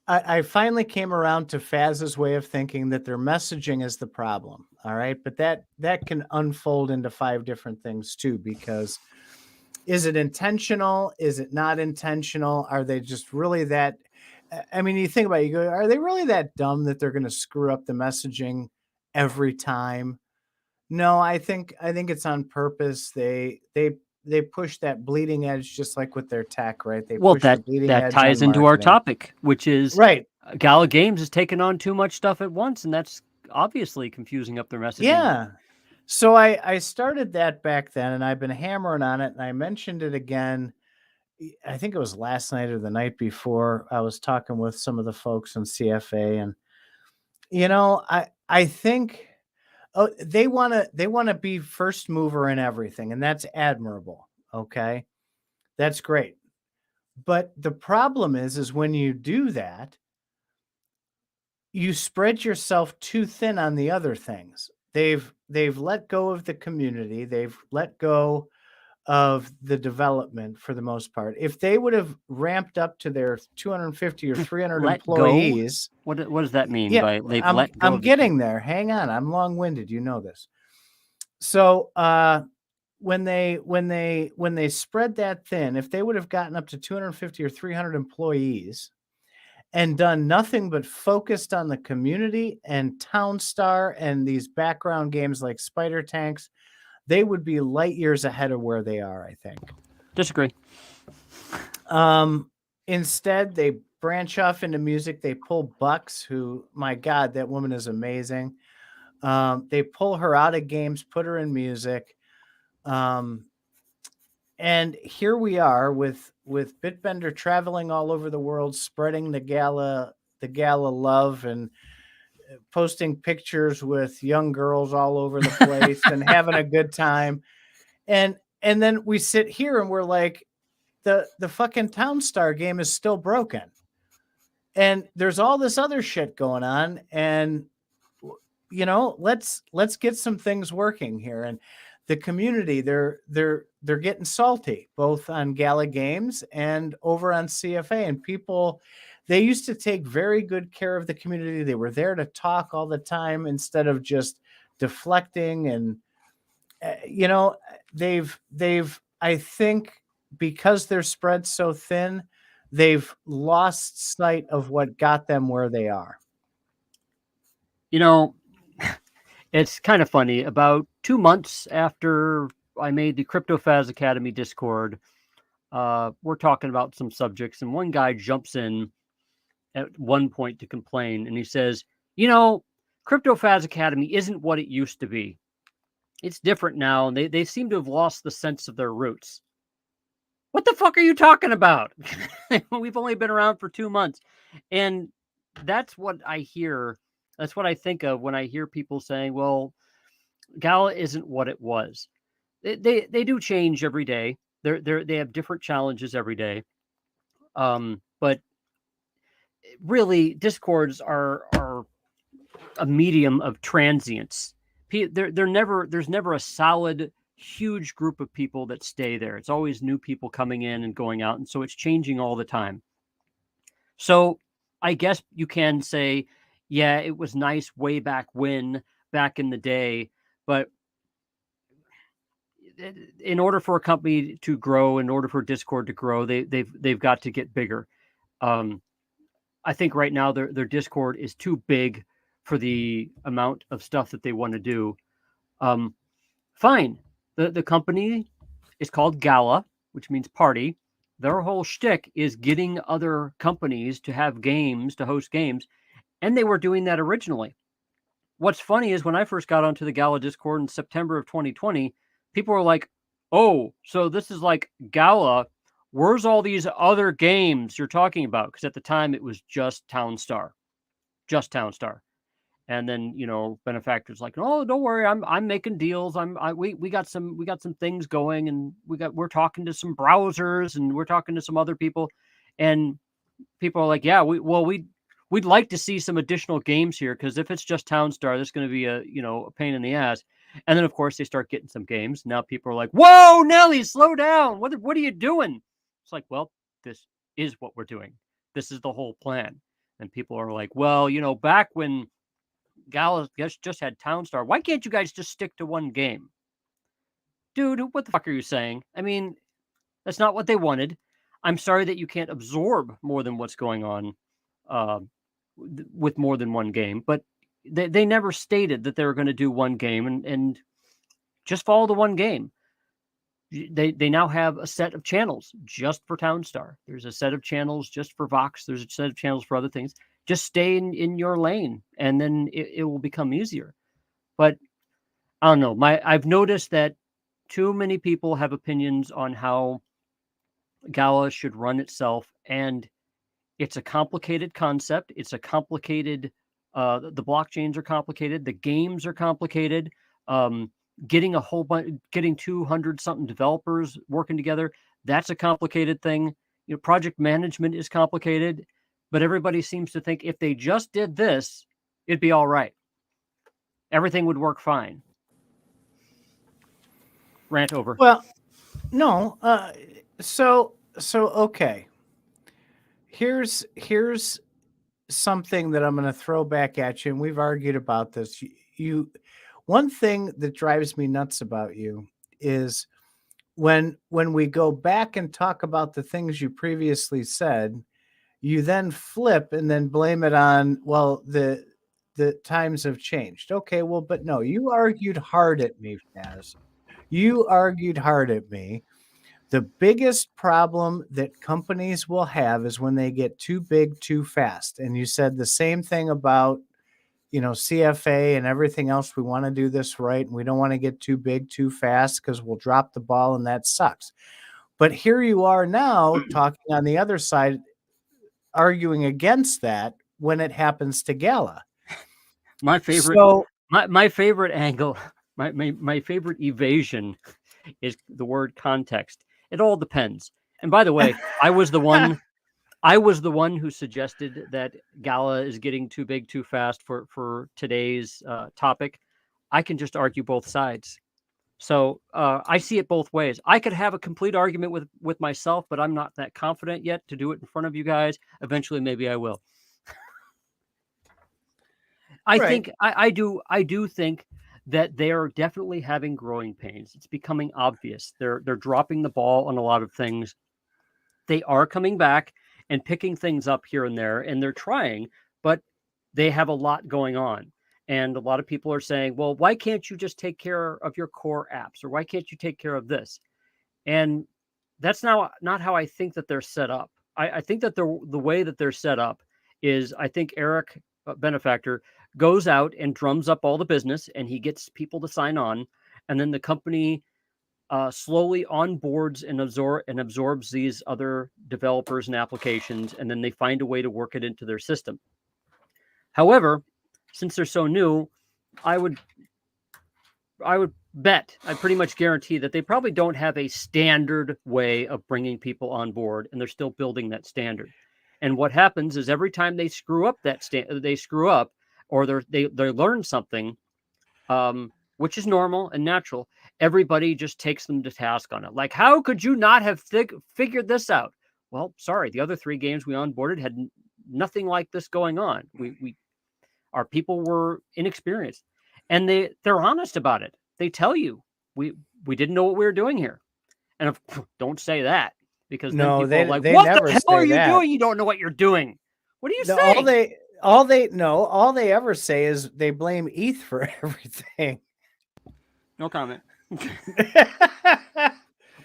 I finally came around to Faz's way of thinking that their messaging is the problem. All right. But that can unfold into 5 different things too, because is it intentional? Is it not intentional? Are they just really that? I mean, you think about it, you go, are they really that dumb that they're going to screw up the messaging every time? No, I think it's on purpose. They push that bleeding edge, just like with their tech, right? They Well, push the bleeding that edge on ties into our marketing. topic, which is Right. Gala Games is taking on too much stuff at once, and that's obviously confusing up their messaging. Yeah. So I started that back then, and I've been hammering on it, and I mentioned it again. I think it was last night or the night before. I was talking with some of the folks in CFA, and I think they want to be first mover in everything, and that's admirable. Okay, that's great. But the problem is when you do that, you spread yourself too thin on the other things. They've let go of the community. They've let go of the development for the most part. If they would have ramped up to their 250 or 300 employees, what does that mean? yeah, By they've let go? I'm getting there. Hang on, I'm long-winded. You know this. So when they spread that thin, if they would have gotten up to 250 or 300 employees and done nothing but focused on the community and Townstar and these background games like Spider Tanks, they would be light years ahead of where they are, I think. Disagree. Instead, they branch off into music. They pull Bucks, who, my God, that woman is amazing. They pull her out of games, put her in music. And here we are with Bitbender traveling all over the world, spreading the Gala love and posting pictures with young girls all over the place and having a good time. And then we sit here and we're like, the fucking Townstar game is still broken. And there's all this other shit going on. And let's get some things working here. And the community, they're getting salty, both on Gala Games and over on CFA. And people, they used to take very good care of the community. They were there to talk all the time instead of just deflecting. And they've I think because they're spread so thin, they've lost sight of what got them where they are. It's kind of funny. About 2 months after I made the CryptoFaz Academy Discord, we're talking about some subjects, and one guy jumps in at one point to complain, and he says, CryptoFaz Academy isn't what it used to be. It's different now, and they seem to have lost the sense of their roots. What the fuck are you talking about? We've only been around for 2 months. And that's what I hear. That's what I think of when I hear people saying, well, Gala isn't what it was. They do change every day. They have different challenges every day. But really, Discords are a medium of transience. There's never a solid, huge group of people that stay there. It's always new people coming in and going out. And so it's changing all the time. So I guess you can say, yeah, it was nice way back in the day, but in order for a company to grow, in order for Discord to grow, they've got to get bigger. I think right now their Discord is too big for the amount of stuff that they want to do. Fine. The company is called Gala, which means party. Their whole shtick is getting other companies to have games, to host games, and they were doing that originally. What's funny is when I first got onto the Gala Discord in September of 2020, people were like, oh, so this is like Gala. Where's all these other games you're talking about? Because at the time it was just Townstar. And then, benefactors like, oh, don't worry, I'm making deals. We got some things going, and we're talking to some browsers, and we're talking to some other people, and people are like, yeah, we'd like to see some additional games here, because if it's just Townstar, that's going to be a pain in the ass. And then of course they start getting some games. Now people are like, whoa, Nelly, slow down. What are you doing? It's like, well, this is what we're doing. This is the whole plan. And people are like, well, back when Gala just had Townstar, why can't you guys just stick to one game? Dude, what the fuck are you saying? I mean, that's not what they wanted. I'm sorry that you can't absorb more than what's going on uh, with more than one game, but they never stated that they were going to do one game and just follow the one game. They now have a set of channels just for Townstar. There's a set of channels just for Vox. There's a set of channels for other things. Just stay in your lane, and then it will become easier. But I don't know. I've noticed that too many people have opinions on how Gala should run itself, and it's a complicated concept. It's a complicated. The blockchains are complicated. The games are complicated. Getting a whole bunch, getting 200 something developers working together, that's a complicated thing. Project management is complicated, but everybody seems to think if they just did this, it'd be all right. Everything would work fine. Rant over. Well, no. So okay. Here's something that I'm going to throw back at you, and we've argued about this. One thing that drives me nuts about you is when we go back and talk about the things you previously said, you then flip and then blame it on, well, the times have changed. Okay, well, but no, you argued hard at me, Faz. You argued hard at me. The biggest problem that companies will have is when they get too big too fast. And you said the same thing about, CFA and everything else. We want to do this right, and we don't want to get too big too fast because we'll drop the ball, and that sucks. But here you are now talking on the other side, arguing against that when it happens to Gala. My favorite, my favorite angle, my favorite evasion is the word context. It all depends. And by the way, I was the one who suggested that Gala is getting too big too fast for today's topic. I can just argue both sides. So I see it both ways. I could have a complete argument with myself, but I'm not that confident yet to do it in front of you guys. Eventually, maybe I will. I do think that they are definitely having growing pains. It's becoming obvious. They're dropping the ball on a lot of things. They are coming back and picking things up here and there, and they're trying, but they have a lot going on. And a lot of people are saying, well, why can't you just take care of your core apps? Or why can't you take care of this? And that's not how I think that they're set up. I think that the way that they're set up is, I think Eric Benefactor goes out and drums up all the business, and he gets people to sign on, and then the company slowly onboards and absorbs these other developers and applications, and then they find a way to work it into their system. However, since they're so new, I would bet, I pretty much guarantee that they probably don't have a standard way of bringing people on board, and they're still building that standard. And what happens is every time they screw up or they learn something, which is normal and natural, everybody just takes them to task on it. Like, how could you not have figured this out? Well, sorry, the other 3 games we onboarded had nothing like this going on. Our people were inexperienced, and they're honest about it. They tell you we didn't know what we were doing here, and don't say that, because then people are like, "What the hell are you doing? You don't know what you're doing. What are you saying?" All they ever say is they blame ETH for everything. No comment.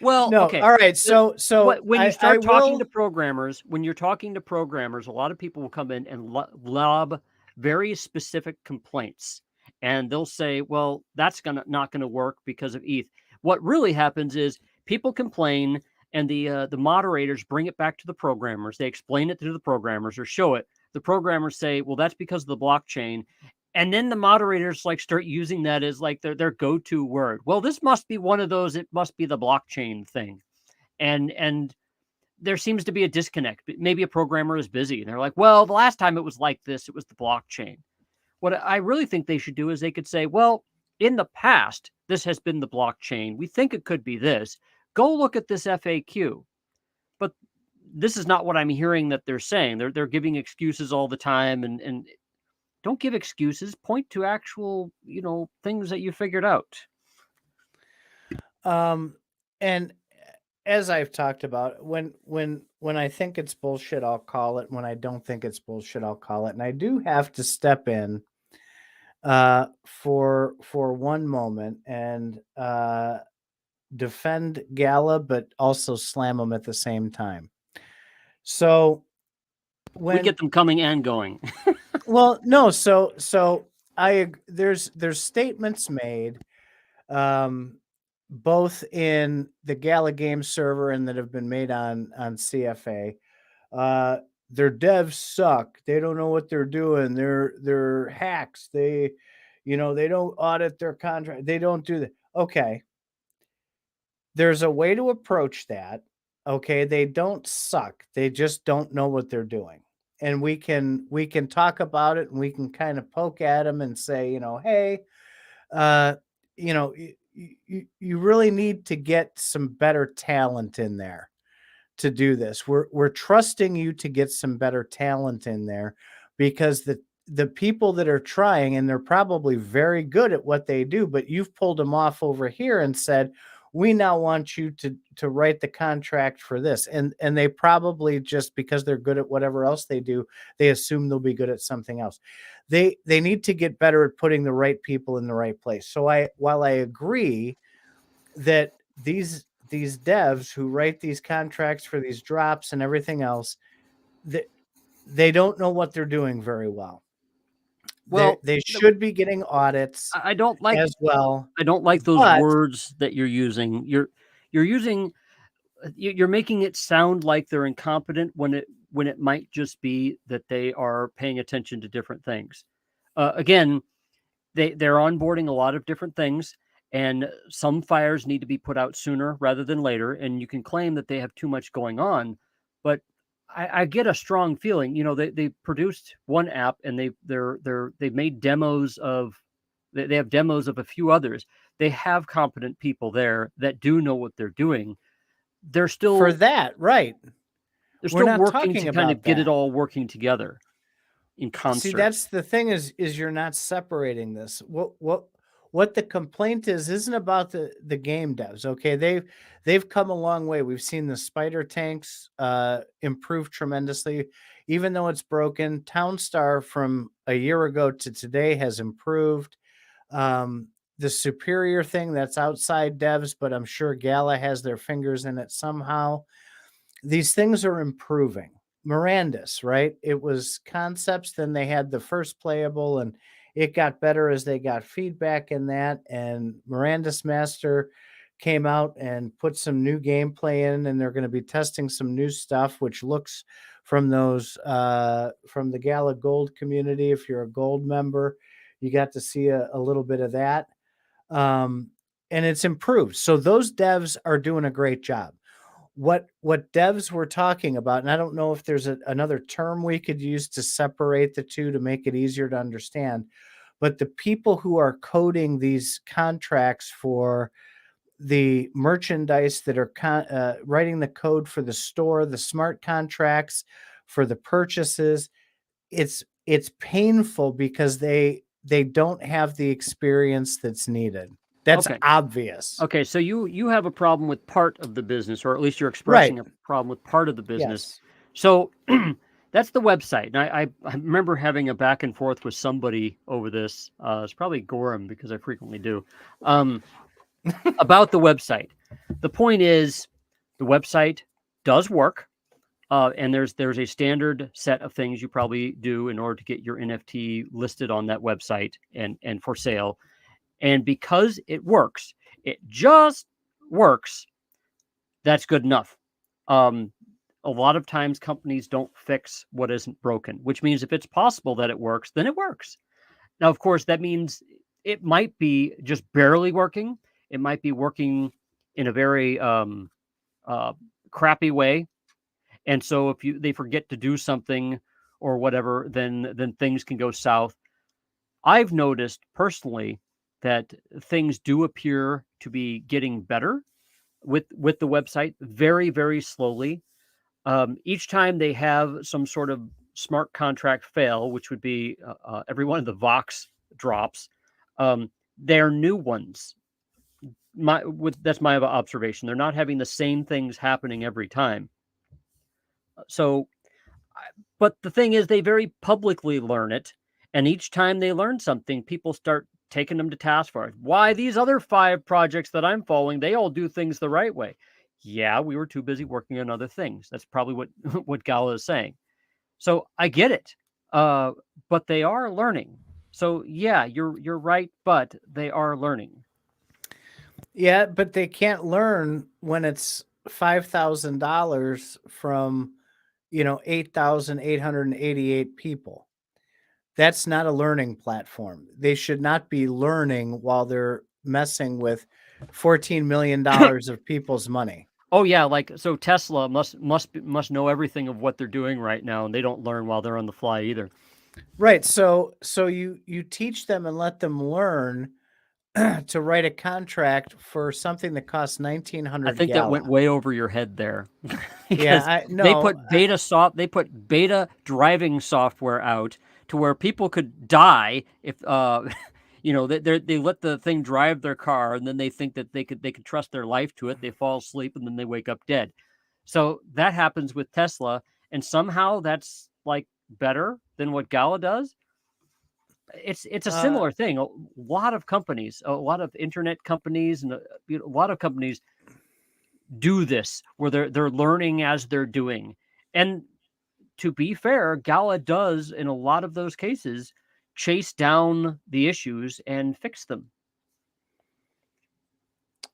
Well, no, okay. All right. So when you start talking to programmers, a lot of people will come in and lob very specific complaints, and they'll say, well, that's not gonna work because of ETH. What really happens is people complain, and the moderators bring it back to the programmers. They explain it to the programmers or show it. The programmers say, well, that's because of the blockchain. And then the moderators like start using that as like their go-to word. Well, this must be one of those, it must be the blockchain thing. And there seems to be a disconnect. Maybe a programmer is busy and they're like, well, the last time it was like this, it was the blockchain. What I really think they should do is they could say, well, in the past, this has been the blockchain. We think it could be this. Go look at this FAQ. But this is not what I'm hearing that they're saying. They're giving excuses all the time, and don't give excuses. Point to actual, things that you figured out. And as I've talked about, when I think it's bullshit, I'll call it. When I don't think it's bullshit, I'll call it. And I do have to step in for one moment and defend Gala, but also slam them at the same time. So we get them coming and going. Well, no, so there's statements made both in the Gala game server and that have been made on CFA. Their devs suck. They don't know what they're doing. They're hacks. They don't audit their contract. They don't do that. Okay. There's a way to approach that. Okay, they don't suck. They just don't know what they're doing. And we can talk about it and we can kind of poke at them and say, hey, you really need to get some better talent in there to do this. We're trusting you to get some better talent in there because the people that are trying, and they're probably very good at what they do, but you've pulled them off over here and said, we now want you to write the contract for this. And they probably, just because they're good at whatever else they do, they assume they'll be good at something else. They need to get better at putting the right people in the right place. So while I agree that these devs who write these contracts for these drops and everything else, they don't know what they're doing very well. Well, they should be getting audits. I don't like as well. I don't like those words that you're using. You're making it sound like they're incompetent when it might just be that they are paying attention to different things. Again, they're onboarding a lot of different things, and some fires need to be put out sooner rather than later. And you can claim that they have too much going on, but I get a strong feeling. They produced one app and they've made demos of. They have demos of a few others. They have competent people there that do know what they're doing. They're still for that, right? They're still working to kind of get it all working together in concert. See, that's the thing is you're not separating this. What the complaint isn't about the game devs. Okay, they've come a long way. We've seen the spider tanks improve tremendously, even though it's broken. Townstar from a year ago to today has improved. The superior thing, that's outside devs, but I'm sure Gala has their fingers in it somehow. These things are improving. Mirandus, right? It was concepts, then they had the first playable, and it got better as they got feedback in that. And Mirandus Master came out and put some new gameplay in, and they're going to be testing some new stuff, which looks from those from the Gala Gold community. If you're a gold member, you got to see a little bit of that. And it's improved. So those devs are doing a great job. What devs were talking about, and I don't know if there's another term we could use to separate the two to make it easier to understand, but the people who are coding these contracts for the merchandise that are writing the code for the store, the smart contracts for the purchases, it's painful because they don't have the experience that's needed. That's obvious. Okay, so you have a problem with part of the business, or at least you're expressing a problem with part of the business. Yes. So that's the website. And I remember having a back and forth with somebody over this. It's probably Gorham, because I frequently do, about the website. The point is, the website does work. And there's a standard set of things you probably do in order to get your NFT listed on that website and for sale. And because it works, it just works, that's good enough. A lot of times companies don't fix what isn't broken, which means if it's possible that it works, then it works. Now, of course, that means it might be just barely working. It might be working in a very uh, crappy way, and so if they forget to do something or whatever, then things can go south. I've noticed personally that things do appear to be getting better with the website very, very slowly. Each time they have some sort of smart contract fail, which would be every one of the Vox drops, they're new ones. That's my observation. They're not having the same things happening every time. So, but the thing is, they very publicly learn it, and each time they learn something, people start taking them to task for it. Why these other 5 projects that I'm following, they all do things the right way. Yeah, we were too busy working on other things. That's probably what what Gala is saying. So I get it, but they are learning. So yeah, you're right, but they are learning. Yeah, but they can't learn when it's $5,000 from 8,888 people. That's not a learning platform. They should not be learning while they're messing with $14 million of people's money. Oh yeah, like so Tesla must know everything of what they're doing right now, and they don't learn while they're on the fly either. Right. So you teach them and let them learn to write a contract for something that costs I 1,900 think that went Gala. way over your head there, Yeah, because I they no, put beta driving software out to where people could die if they let the thing drive their car, and then they think that they could trust their life to it. They fall asleep and then they wake up dead. So that happens with Tesla, and somehow that's like better than what Gala does. It's a uh similar thing. A lot of companies, a lot of internet companies, and a lot of companies do this where they're learning as they're doing. And to be fair, Gala does in a lot of those cases chase down the issues and fix them.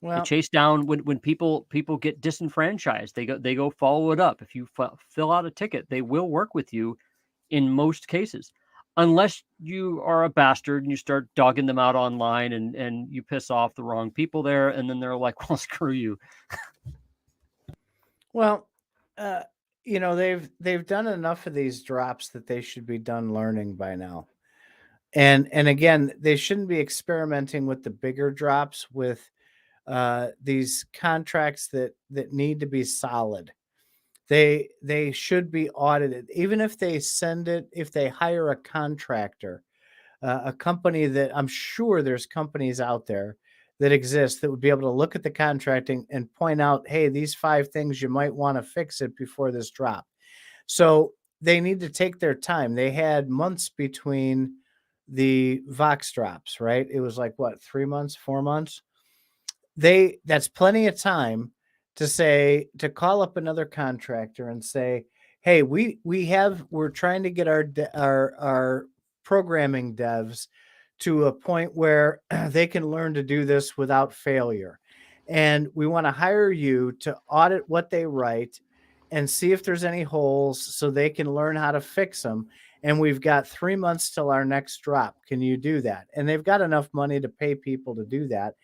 They well, chase down when people get disenfranchised. They go follow it up. If you fill out a ticket, they will work with you in most cases, unless you are a bastard and you start dogging them out online and you piss off the wrong people there, and then they're like, well, screw you. well, uh they've done enough of these drops that they should be done learning by now. And again, they shouldn't be experimenting with the bigger drops with these contracts that need to be solid. They should be audited, even if if they hire a contractor, a company that I'm sure there's companies out there that exist that would be able to look at the contracting and point out, hey, these 5 things you might want to fix it before this drop. So they need to take their time. They had months between the Vox drops, right? It was like what, 3 months, 4 months? That's plenty of time to call up another contractor and say, "Hey, we're trying to get our programming devs to a point where they can learn to do this without failure. And we want to hire you to audit what they write and see if there's any holes so they can learn how to fix them. And we've got 3 months till our next drop. Can you do that?" And they've got enough money to pay people to do that.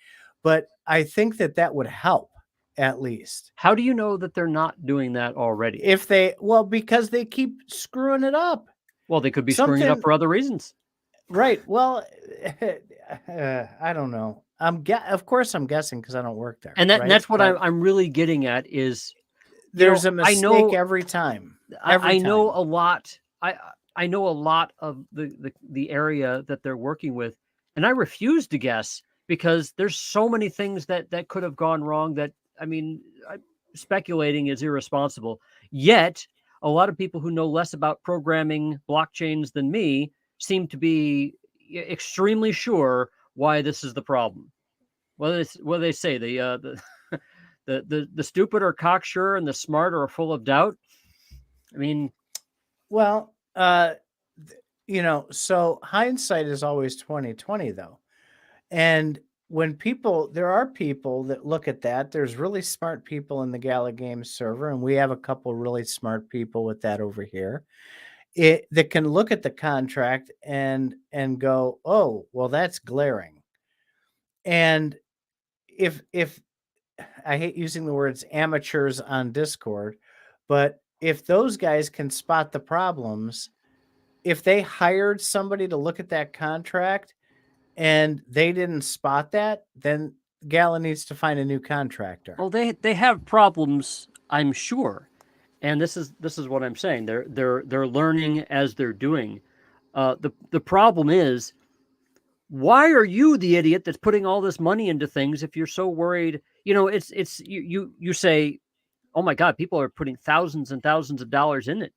But I think that would help at least. How do you know that they're not doing that already? Because they keep screwing it up. Well, they could be screwing it up Something for other reasons. right. Well, I don't know. Of course I'm guessing because I don't work there, And right? that's what But I'm really getting at is, there's a I mistake know every time. I, Every I know time. a lot. I know a lot of the area that they're working with, and I refuse to guess because there's so many things that could have gone wrong. That I mean, speculating is irresponsible. Yet, a lot of people who know less about programming blockchains than me seem to be extremely sure why this is the problem. What do they say? The stupid are cocksure and the smart are full of doubt. I mean, Well, so hindsight is always 2020 though. And there are people that look at that. There's really smart people in the Gala Games server, and we have a couple really smart people with that over here. that can look at the contract and go, oh, well, that's glaring. And if I hate using the words amateurs on Discord, but if those guys can spot the problems, if they hired somebody to look at that contract and they didn't spot that, then Gala needs to find a new contractor. Well, they have problems, I'm sure, and this is what I'm saying. They're learning as they're doing. The problem is, why are you the idiot that's putting all this money into things if you're so worried? It's you say, oh my God, people are putting thousands and thousands of dollars in it.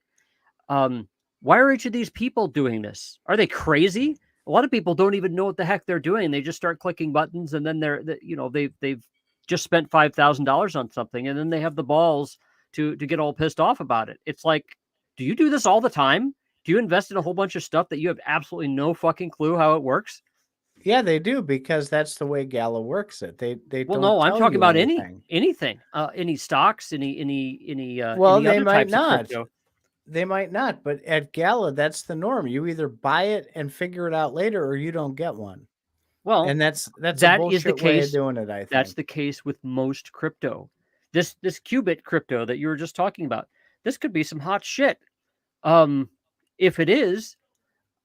Um, why are each of these people doing this? Are they crazy? A lot of people don't even know what the heck they're doing. They just start clicking buttons, and then they've just spent $5,000 on something, and then they have the balls to get all pissed off about it. It's like, do you do this all the time? Do you invest in a whole bunch of stuff that you have absolutely no fucking clue how it works? Yeah, they do, because that's the way Gala works it. They Well, don't no, I'm tell talking you about anything. anything, any stocks, Well, any other types of crypto. They might not, but at Gala, that's the norm. You either buy it and figure it out later, or you don't get one. Well, And that's a that is the bullshit way of case. doing it, I That's think. the case with most crypto. This QBIT crypto that you were just talking about, this could be some hot shit. Um, if it is,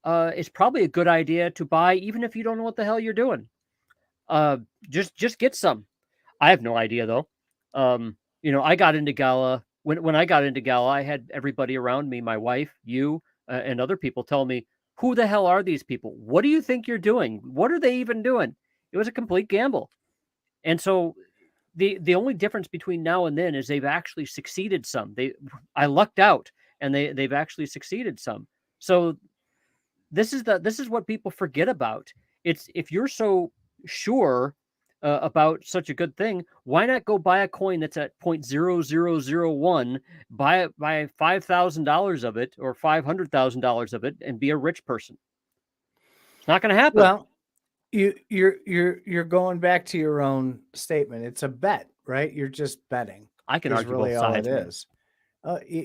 it's probably a good idea to buy, even if you don't know what the hell you're doing. Uh, just get some. I have no idea though. I got into Gala when I got into Gala. I had everybody around me, my wife, you, and other people, tell me, "Who the hell are these people? What do you think you're doing? What are they even doing?" It was a complete gamble. And so the only difference between now and then is they've actually succeeded some. I lucked out, and they've actually succeeded some. So this is what people forget about. It's if you're so sure about such a good thing, why not go buy a coin that's at 0.0001, buy $5,000 of it or $500,000 of it, and be a rich person? It's not going to happen. Well, you're going back to your own statement. It's a bet, right? You're just betting I can is argue both really all it sides, man. is.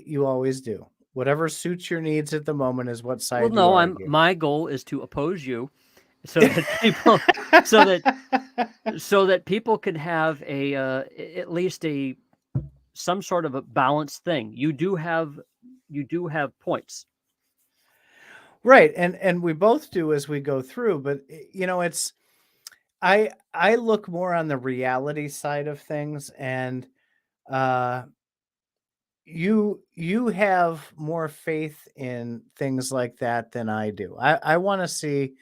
You always do. Whatever suits your needs at the moment is what Well, side you no, I'm argue. my goal is to oppose you so that people so that so that people can have at least a some sort of a balanced thing. You do have points. Right, and we both do as we go through, but it's I look more on the reality side of things, and uh you have more faith in things like that than I do. I want to see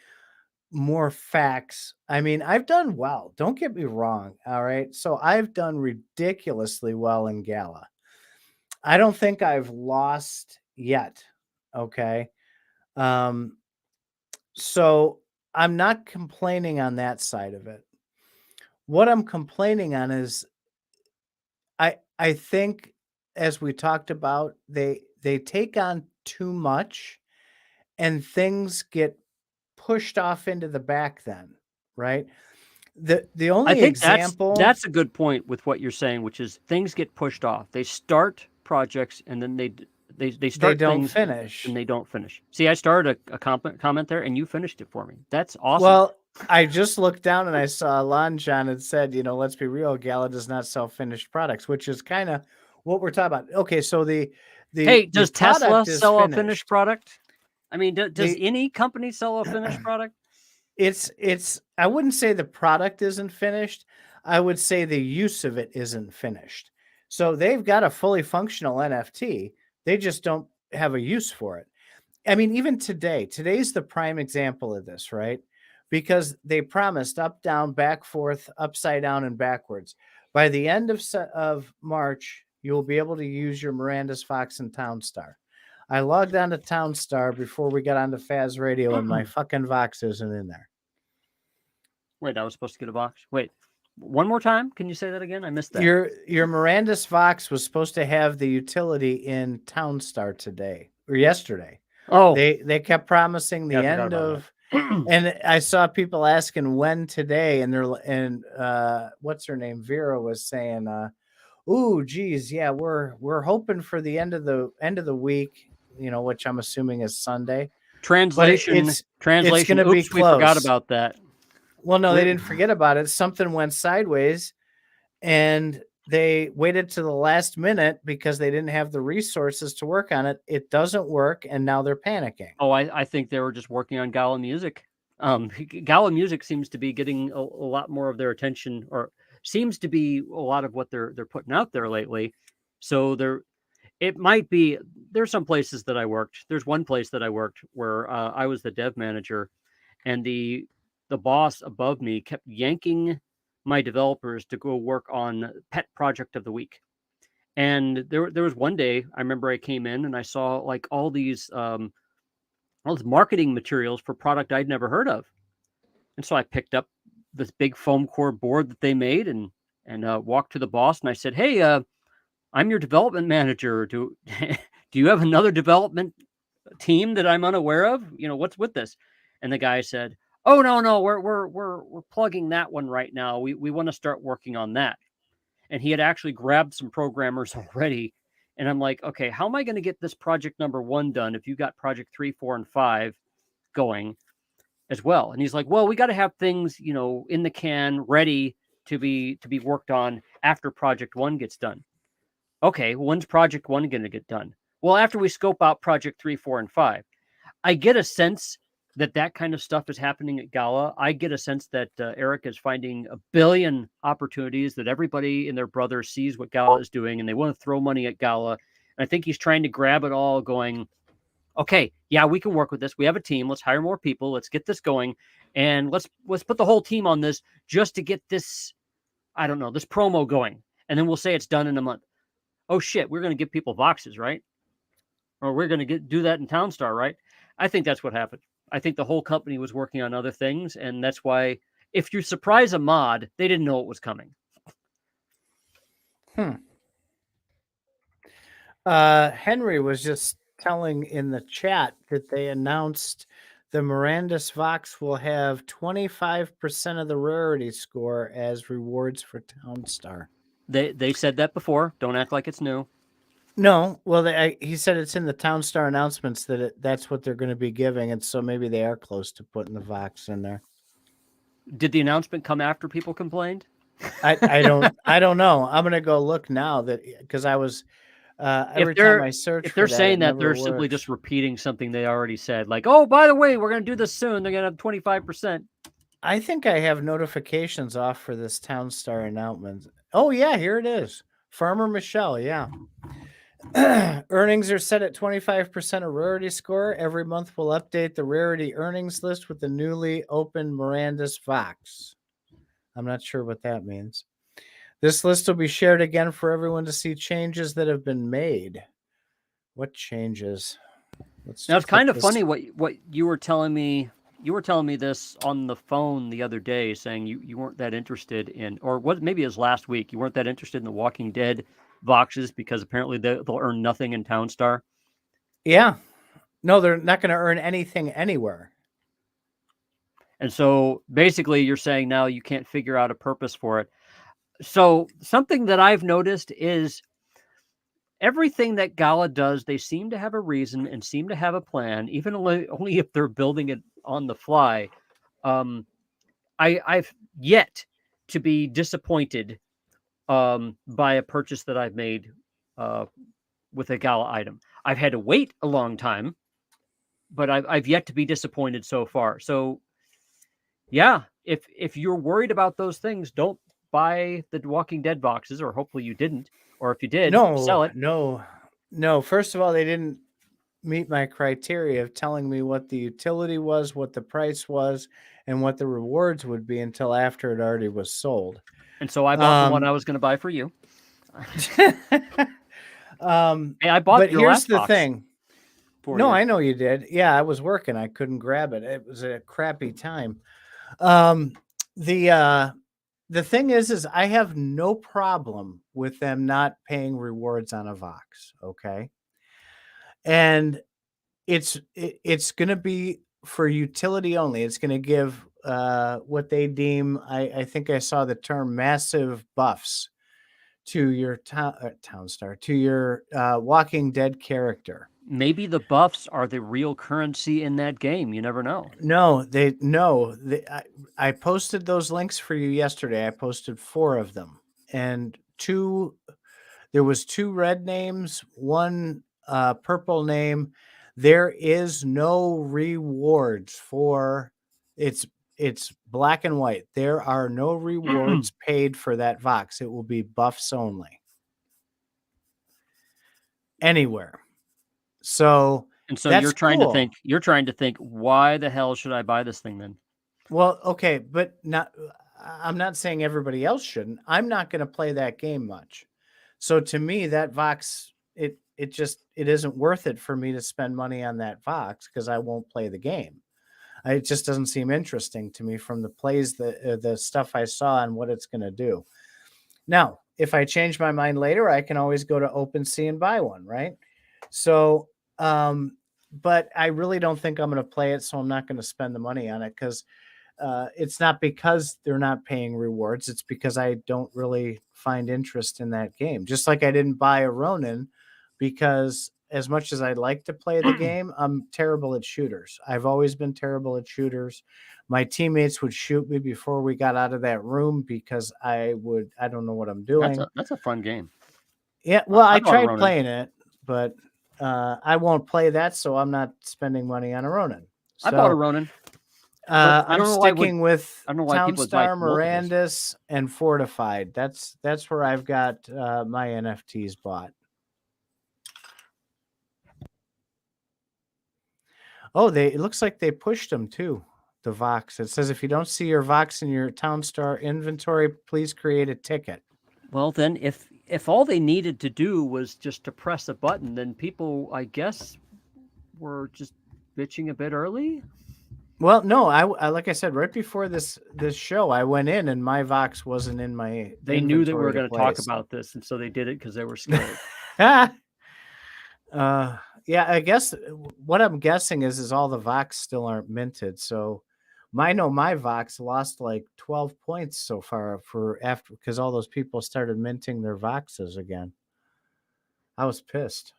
more facts. I mean, I've done well. Don't get me wrong. All right. So I've done ridiculously well in Gala. I don't think I've lost yet. Okay. Um, so I'm not complaining on that side of it. What I'm complaining on is I think, as we talked about, they take on too much and things get pushed off into the back then, right? The I only think that's example that's a good point with what you're saying, which is things get pushed off. They start projects and then they they start don't things and finish. they don't finish. See, I started a comment there and you finished it for me. That's awesome. Well, I just looked down and I saw Lon John had said, let's be real, Gala does not sell finished products, which is kind of what we're talking about. Okay, so Hey, the does Tesla product is sell a finished finished. product? I mean, does The any company sell a finished product? it's I wouldn't say the product isn't finished. I would say the use of it isn't finished. So they've got a fully functional NFT. They just don't have a use for it. I mean, even today's the prime example of this, right? Because they promised up, down, back, forth, upside down, and backwards. By the end of March, you will be able to use your Miranda's Fox and Townstar. I logged on to Townstar before we got onto Faz Radio, and my fucking Vox isn't in there. Wait, I was supposed to get a box. Wait, one more time. Can you say that again? I missed that. Your Miranda's Vox was supposed to have the utility in Townstar today or yesterday. Oh, They kept promising yeah, I the forgot end about of, that. and I saw people asking when today, and what's her name, Vera, was saying, "Ooh, geez, yeah, we're hoping for the end of the week, which I'm assuming is Sunday. But Translation. it's going to be Oops, we forgot close. about that. Well, no, they didn't forget about it. Something went sideways, and they waited to the last minute because they didn't have the resources to work on it. It doesn't work, and now they're panicking. Oh, I think they were just working on Gala music. Gala music seems to be getting a lot more of their attention, or seems to be a lot of what they're putting out there lately. So it might be, there's some places that I worked. There's one place that I worked where I was the dev manager, and the boss above me kept yanking my developers to go work on pet project of the week. And there was one day I remember I came in and I saw like all these marketing materials for product I'd never heard of. And so I picked up this big foam core board that they made and walked to the boss and I said, "Hey, I'm your development manager. Do do you have another development team that I'm unaware of? What's with this?" And the guy said, "Oh, no, we're plugging that one right now. We want to start working on that." And he had actually grabbed some programmers already. And I'm like, "Okay, how am I going to get this project number 1 done if you got project 3, 4, and 5 going as well?" And he's like, "Well, we got to have things, in the can, ready to be worked on after project 1 gets done." Okay, when's project 1 going to get done? Well, after we scope out project 3, 4, and 5. I get a sense that kind of stuff is happening at Gala. I get a sense that Eric is finding a billion opportunities, that everybody and their brother sees what Gala is doing and they want to throw money at Gala. And I think he's trying to grab it all, going, "Okay, yeah, we can work with this. We have a team. Let's hire more people. Let's get this going. And let's put the whole team on this just to get this, I don't know, this promo going. And then we'll say it's done in a month. Oh shit, we're going to give people Voxes, right? Or we're going to do that in Townstar, right?" I think that's what happened. I think the whole company was working on other things, and that's why if you surprise a mod, they didn't know it was coming. Henry was just telling in the chat that they announced the Mirandus Vox will have 25% of the rarity score as rewards for Townstar. They said that before. Don't act like it's new. No, well, he said it's in the Townstar announcements that that's what they're going to be giving, and so maybe they are close to putting the Vox in there. Did the announcement come after people complained? I don't know. I'm going to go look now because I was every time I search. If they're saying that, they're simply just repeating something they already said. Like, "Oh, by the way, we're going to do this soon. They're going to have 25%. I think I have notifications off for this Townstar announcement. Oh yeah, here it is. Farmer Michelle, yeah. Earnings are set at 25% of rarity score. Every month we'll update the rarity earnings list with the newly opened Mirandus Vox. I'm not sure what that means. This list will be shared again for everyone to see changes that have been made. What changes? Now, it's kind of funny what you were telling me. You were telling me this on the phone the other day, saying you weren't that interested in, or what? Maybe it was last week. You weren't that interested in the Walking Dead Voxes because apparently they'll earn nothing in Townstar. Yeah, no, they're not going to earn anything anywhere. And so basically, you're saying now you can't figure out a purpose for it. So something that I've noticed is everything that Gala does, they seem to have a reason and seem to have a plan, even only if they're building it on the fly. I've yet to be disappointed by a purchase that I've made with a Gala item. I've had to wait a long time, but I've yet to be disappointed so far. So, yeah, if you're worried about those things, don't buy the Walking Dead boxes, or hopefully you didn't. Or if you did, sell it. No. First of all, they didn't meet my criteria of telling me what the utility was, what the price was, and what the rewards would be until after it already was sold. And so I bought the one I was going to buy for you. Hey, I bought. But your here's last the box thing. for No, you. I know you did. Yeah, I was working. I couldn't grab it. It was a crappy time. The thing is I have no problem with them not paying rewards on a Vox. Okay. And it's going to be for utility only. It's going to give what they deem, I think I saw the term, massive buffs to your Townstar, to your Walking Dead character. Maybe the buffs are the real currency in that game. You never know. I posted those links for you yesterday. I posted 4 of them, and there was 2 red names, 1 purple name. There is no rewards for it's black and white. There are no rewards paid for that Vox. It will be buffs only. Anywhere. So And so that's cool. you're trying to think, why the hell should I buy this thing then? Well, okay, but I'm not saying everybody else shouldn't. I'm not going to play that game much. So to me, that Vox, it isn't worth it for me to spend money on that Vox because I won't play the game. It just doesn't seem interesting to me from the plays, the stuff I saw and what it's going to do. Now, if I change my mind later, I can always go to OpenSea and buy one, right? So, but I really don't think I'm going to play it, so I'm not going to spend the money on it because it's not because they're not paying rewards. It's because I don't really find interest in that game. Just like I didn't buy a Ronin because as much as I'd like to play the game, I'm terrible at shooters. I've always been terrible at shooters. My teammates would shoot me before we got out of that room because I don't know what I'm doing. That's a fun game. Yeah, well, I bought a tried Ronin. playing it, but I won't play that, so I'm not spending money on a Ronin. So, I bought a Ronin. I'm sticking with I don't know why people would buy Townstar, Mirandus, and Fortified. That's where I've got my NFTs bought. Oh, it looks like they pushed them too. The Vox. It says if you don't see your Vox in your Townstar inventory, please create a ticket. Well, then, if all they needed to do was just to press a button, then people, I guess, were just bitching a bit early. Well, no, I like I said right before this show, I went in and my Vox wasn't in my. They knew that we were going to talk about this, and so they did it because they were scared. Yeah, I guess what I'm guessing is all the Vox still aren't minted. So my Vox lost like 12 points so far because all those people started minting their Voxes again. I was pissed.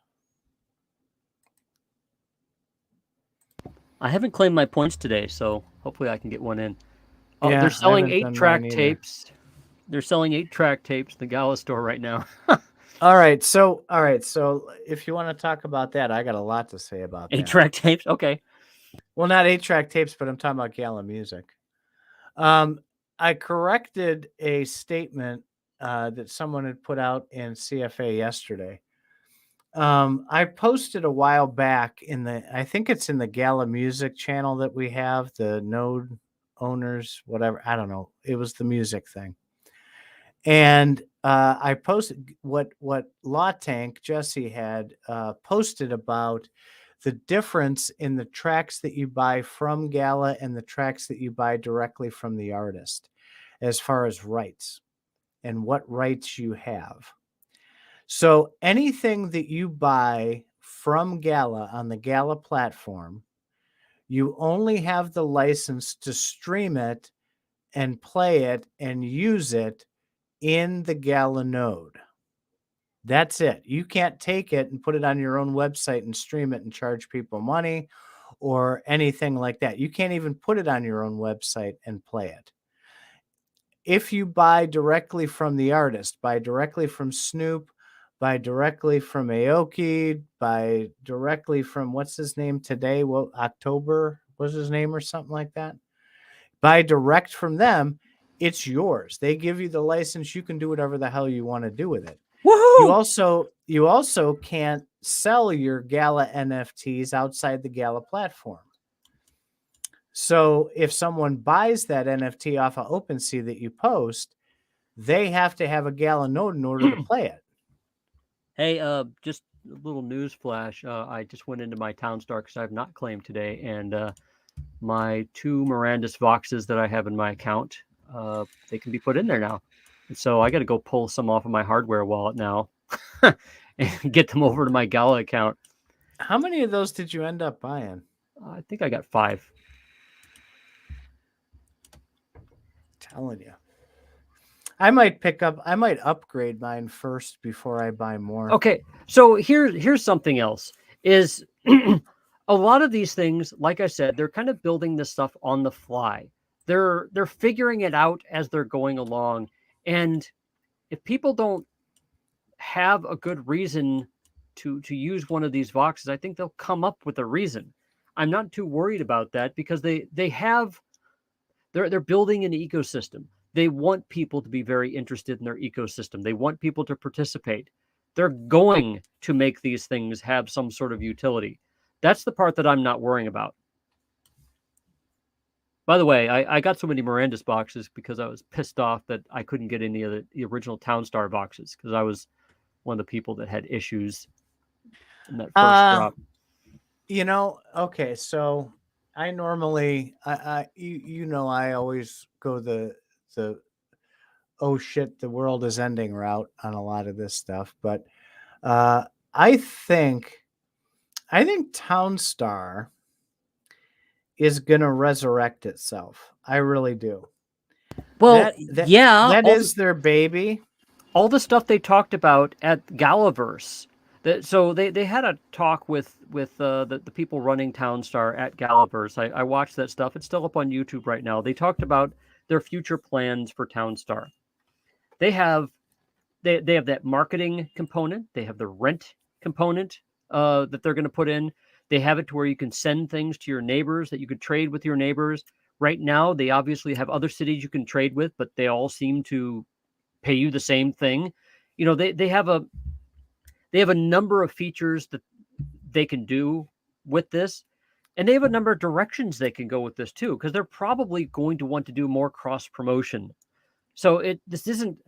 I haven't claimed my points today, so hopefully I can get one in. Oh, Yeah, they're selling 8-track tapes. They're selling 8-track tapes in the Gala store right now. All right, so if you want to talk about that, I got a lot to say about that. 8-track tapes, okay. Well, not 8-track tapes, but I'm talking about Gala music. I corrected a statement that someone had put out in CFA yesterday. I posted a while back I think it's in the Gala music channel that we have, the node owners, whatever. I don't know. It was the music thing. And I posted what Law Tank Jesse had posted about the difference in the tracks that you buy from Gala and the tracks that you buy directly from the artist as far as rights and what rights you have. So anything that you buy from Gala on the Gala platform, you only have the license to stream it and play it and use it in the Gala node. That's it. You can't take it and put it on your own website and stream it and charge people money or anything like that. You can't even put it on your own website and play it. If you buy directly from the artist, buy directly from Snoop, buy directly from Aoki, buy directly from what's his name today? Well, October was his name or something like that. Buy direct from them. It's yours. They give you the license. You can do whatever the hell you want to do with it. Woohoo! You also can't sell your Gala NFTs outside the Gala platform. So if someone buys that NFT off of OpenSea that you post, they have to have a Gala node in order to play it. Hey, just a little news flash. I just went into my Townstar because I have not claimed today, and my 2 Mirandus Voxes that I have in my account, they can be put in there now. And so I got to go pull some off of my hardware wallet now and get them over to my Gala account. How many of those did you end up buying? I think I got 5. Telling you. I might upgrade mine first before I buy more. Okay, so here's something else. is a lot of these things, like I said, they're kind of building this stuff on the fly. They're figuring it out as they're going along. And if people don't have a good reason to use one of these boxes, I think they'll come up with a reason. I'm not too worried about that because they're building an ecosystem. They want people to be very interested in their ecosystem. They want people to participate. They're going to make these things have some sort of utility. That's the part that I'm not worrying about. By the way, I got so many Miranda's boxes because I was pissed off that I couldn't get any of the original Townstar boxes because I was one of the people that had issues in that first drop. Okay, so I normally, I always go the oh shit, the world is ending route on a lot of this stuff, but uh, I think I think Townstar is going to resurrect itself. I really do. Well, yeah, That is their baby. all the stuff they talked about at Galaverse. So they had a talk with the people running Townstar at Galaverse. I watched that stuff. It's still up on YouTube right now. They talked about their future plans for Townstar. They have they have that marketing component. They have the rent component that they're going to put in. They have it to where you can send things to your neighbors that you could trade with your neighbors. Right now, they obviously have other cities you can trade with, but they all seem to pay you the same thing. You know, they have a number of features that they can do with this, and they have a number of directions they can go with this too, because they're probably going to want to do more cross promotion. So this isn't,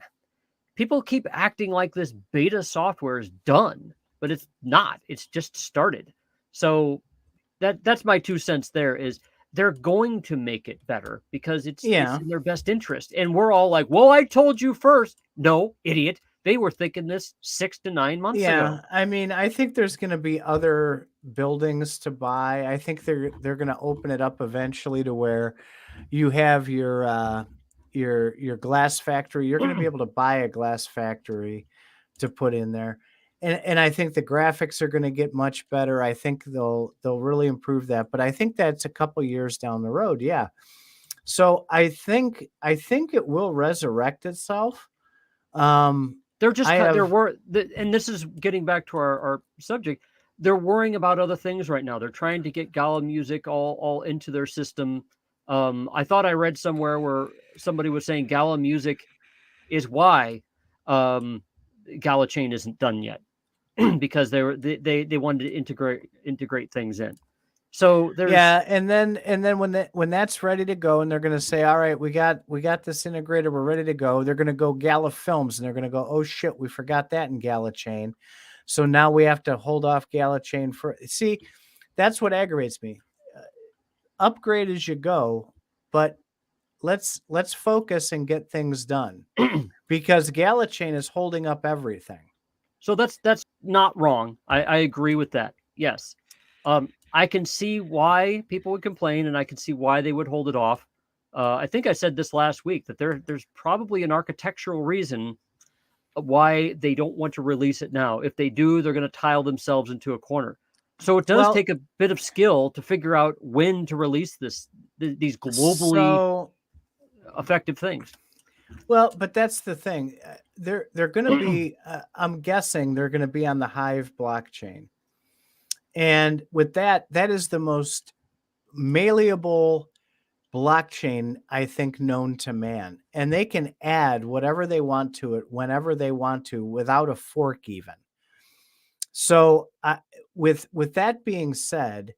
people keep acting like this beta software is done, but it's not. It's just started. So that's my 2 cents there is they're going to make it better because it's in their best interest. And we're all like, well, I told you first. No, idiot. They were thinking this 6 to 9 months ago. I mean, I think there's going to be other buildings to buy. I think they're going to open it up eventually to where you have your glass factory. You're going to be able to buy a glass factory to put in there. And I think the graphics are going to get much better. I think they'll really improve that, but I think that's a couple years down the road. Yeah. So I think it will resurrect itself. They're just and this is getting back to our subject. They're worrying about other things right now. They're trying to get Gala music all into their system. I thought I read somewhere where somebody was saying Gala music is why Gala chain isn't done yet because they wanted to integrate things in. So there's and then when that's ready to go, and they're going to say, all right, we got this integrated, we're ready to go. They're going to go Gala Films, and they're going to go, oh shit, we forgot that in Gala Chain, so now we have to hold off Gala Chain for. See, that's what aggravates me. Upgrade as you go, but let's focus and get things done because Gala Chain is holding up everything. So that's not wrong. I agree with that. Yes. I can see why people would complain, and I can see why they would hold it off. I think I said this last week that there's probably an architectural reason why they don't want to release it now. If they do, they're going to tile themselves into a corner. So it does take a bit of skill to figure out when to release these globally effective things. Well, but that's the thing. They're going to be, I'm guessing they're going to be on the Hive blockchain. And with that is the most malleable blockchain, I think, known to man. And they can add whatever they want to it whenever they want to without a fork even. So with that being said,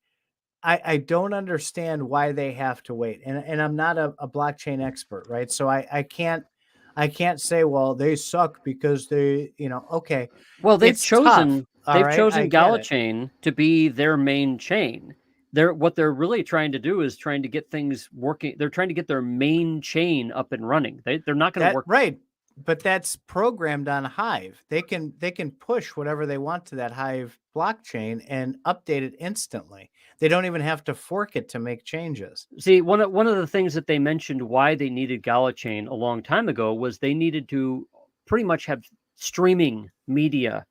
I don't understand why they have to wait. And I'm not a blockchain expert, right? So I can't say, well, they suck because they, okay. Well, they've chosen Gala it. Chain to be their main chain. What they're really trying to do is trying to get things working. They're trying to get their main chain up and running. They're not going to work right. But that's programmed on Hive. They can push whatever they want to that Hive blockchain and update it instantly. They don't even have to fork it to make changes. See, one of the things that they mentioned why they needed Gala Chain a long time ago was they needed to pretty much have streaming media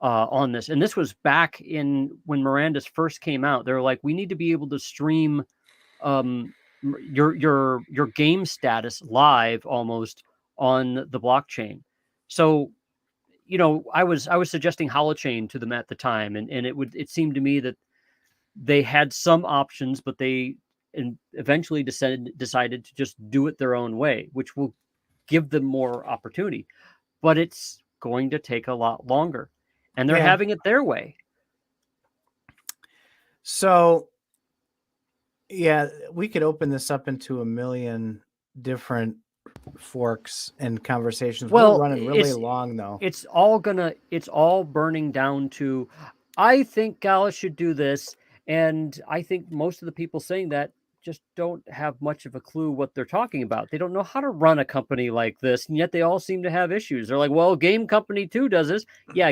on this, and this was back in when Miranda's first came out. They're like, we need to be able to stream your game status live almost on the blockchain. So I was suggesting holochain to them at the time, and it seemed to me that they had some options, but they eventually decided to just do it their own way, which will give them more opportunity. But it's going to take a lot longer, and they're having it their way. So, yeah, we could open this up into a million different forks and conversations. Well, we're running really long, though. It's all burning down to, I think Gala should do this, and I think most of the people saying that just don't have much of a clue what they're talking about. They don't know how to run a company like this, and yet they all seem to have issues. They're like, well, Game Company 2 does this. Yeah,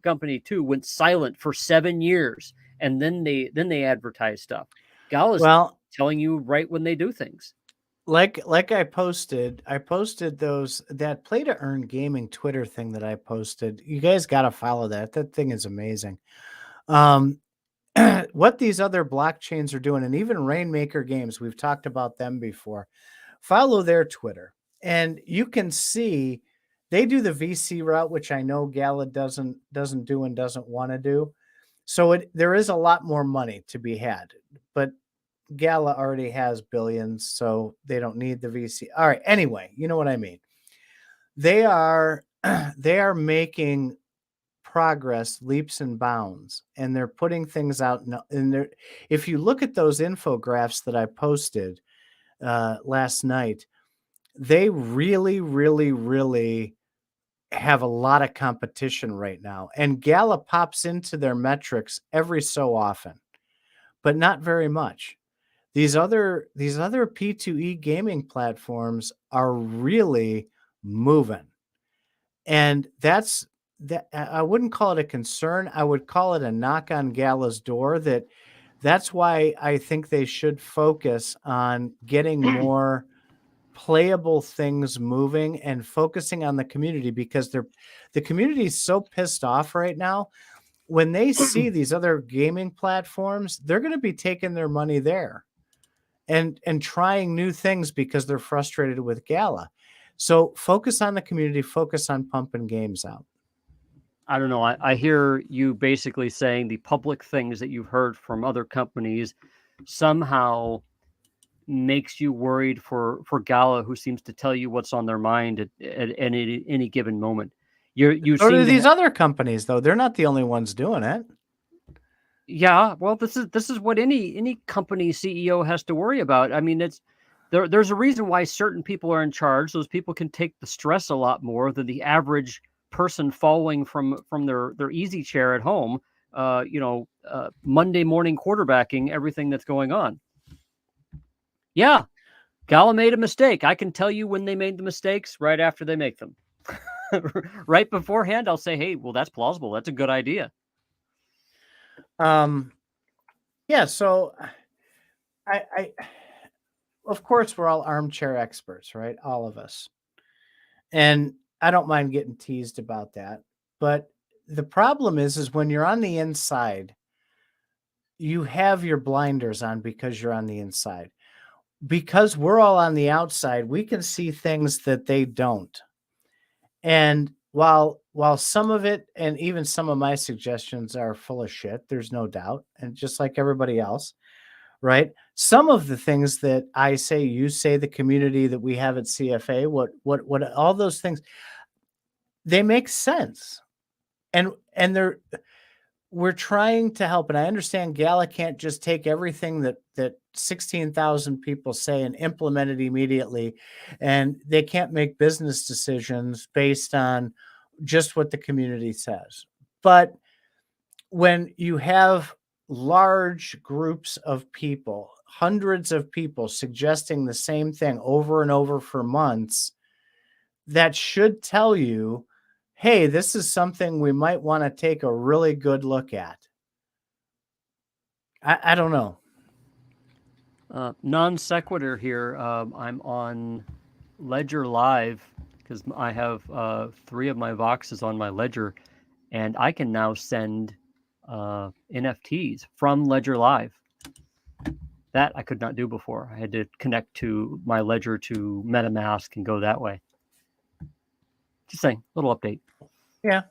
Company 2 went silent for 7 years, and then they advertise stuff. Gala's telling you right when they do things. Like I posted those, that play to earn gaming Twitter thing that I posted. You guys got to follow that. That thing is amazing. What these other blockchains are doing, and even Rainmaker Games, we've talked about them before. Follow their Twitter, and you can see they do the VC route, which I know Gala doesn't do and doesn't want to do. So there is a lot more money to be had, but Gala already has billions, so they don't need the VC. All right. Anyway, you know what I mean. They are making progress leaps and bounds, and they're putting things out. And if you look at those infographics that I posted last night, they really, really, really have a lot of competition right now. And Gala pops into their metrics every so often, but not very much. These other P2E gaming platforms are really moving. And that I wouldn't call it a concern. I would call it a knock on Gala's door. That's why I think they should focus on getting more playable things moving and focusing on the community, because the community is so pissed off right now. When they see these other gaming platforms, they're going to be taking their money there and trying new things because they're frustrated with Gala. So focus on the community, focus on pumping games out. I don't know. I hear you basically saying the public things that you've heard from other companies somehow makes you worried for Gala, who seems to tell you what's on their mind at any given moment. You So see these other companies, though, they're not the only ones doing it. Yeah, well, this is what any company CEO has to worry about. I mean, there's a reason why certain people are in charge. Those people can take the stress a lot more than the average person following from their easy chair at home. Monday morning quarterbacking everything that's going on. Yeah, Gala made a mistake. I can tell you when they made the mistakes right after they make them. Right beforehand, I'll say, hey, well, that's plausible. That's a good idea. Yeah, so I of course we're all armchair experts, right? All of us. And I don't mind getting teased about that. But the problem is when you're on the inside, you have your blinders on because you're on the inside. Because we're all on the outside, we can see things that they don't. And while some of it, and even some of my suggestions, are full of shit, there's no doubt, and just like everybody else, right? Some of the things that I say, you say, the community that we have at CFA, what all those things, they make sense. And we're trying to help. And I understand Gala can't just take everything that 16,000 people say and implement it immediately. And they can't make business decisions based on just what the community says. But when you have large groups of people, hundreds of people suggesting the same thing over and over for months, that should tell you, hey, this is something we might want to take a really good look at. I don't know. Non sequitur here. I'm on Ledger Live because I have 3 of my Voxes on my Ledger, and I can now send NFTs from Ledger Live. That I could not do before. I had to connect to my Ledger to MetaMask and go that way. Just saying, little update. Yeah.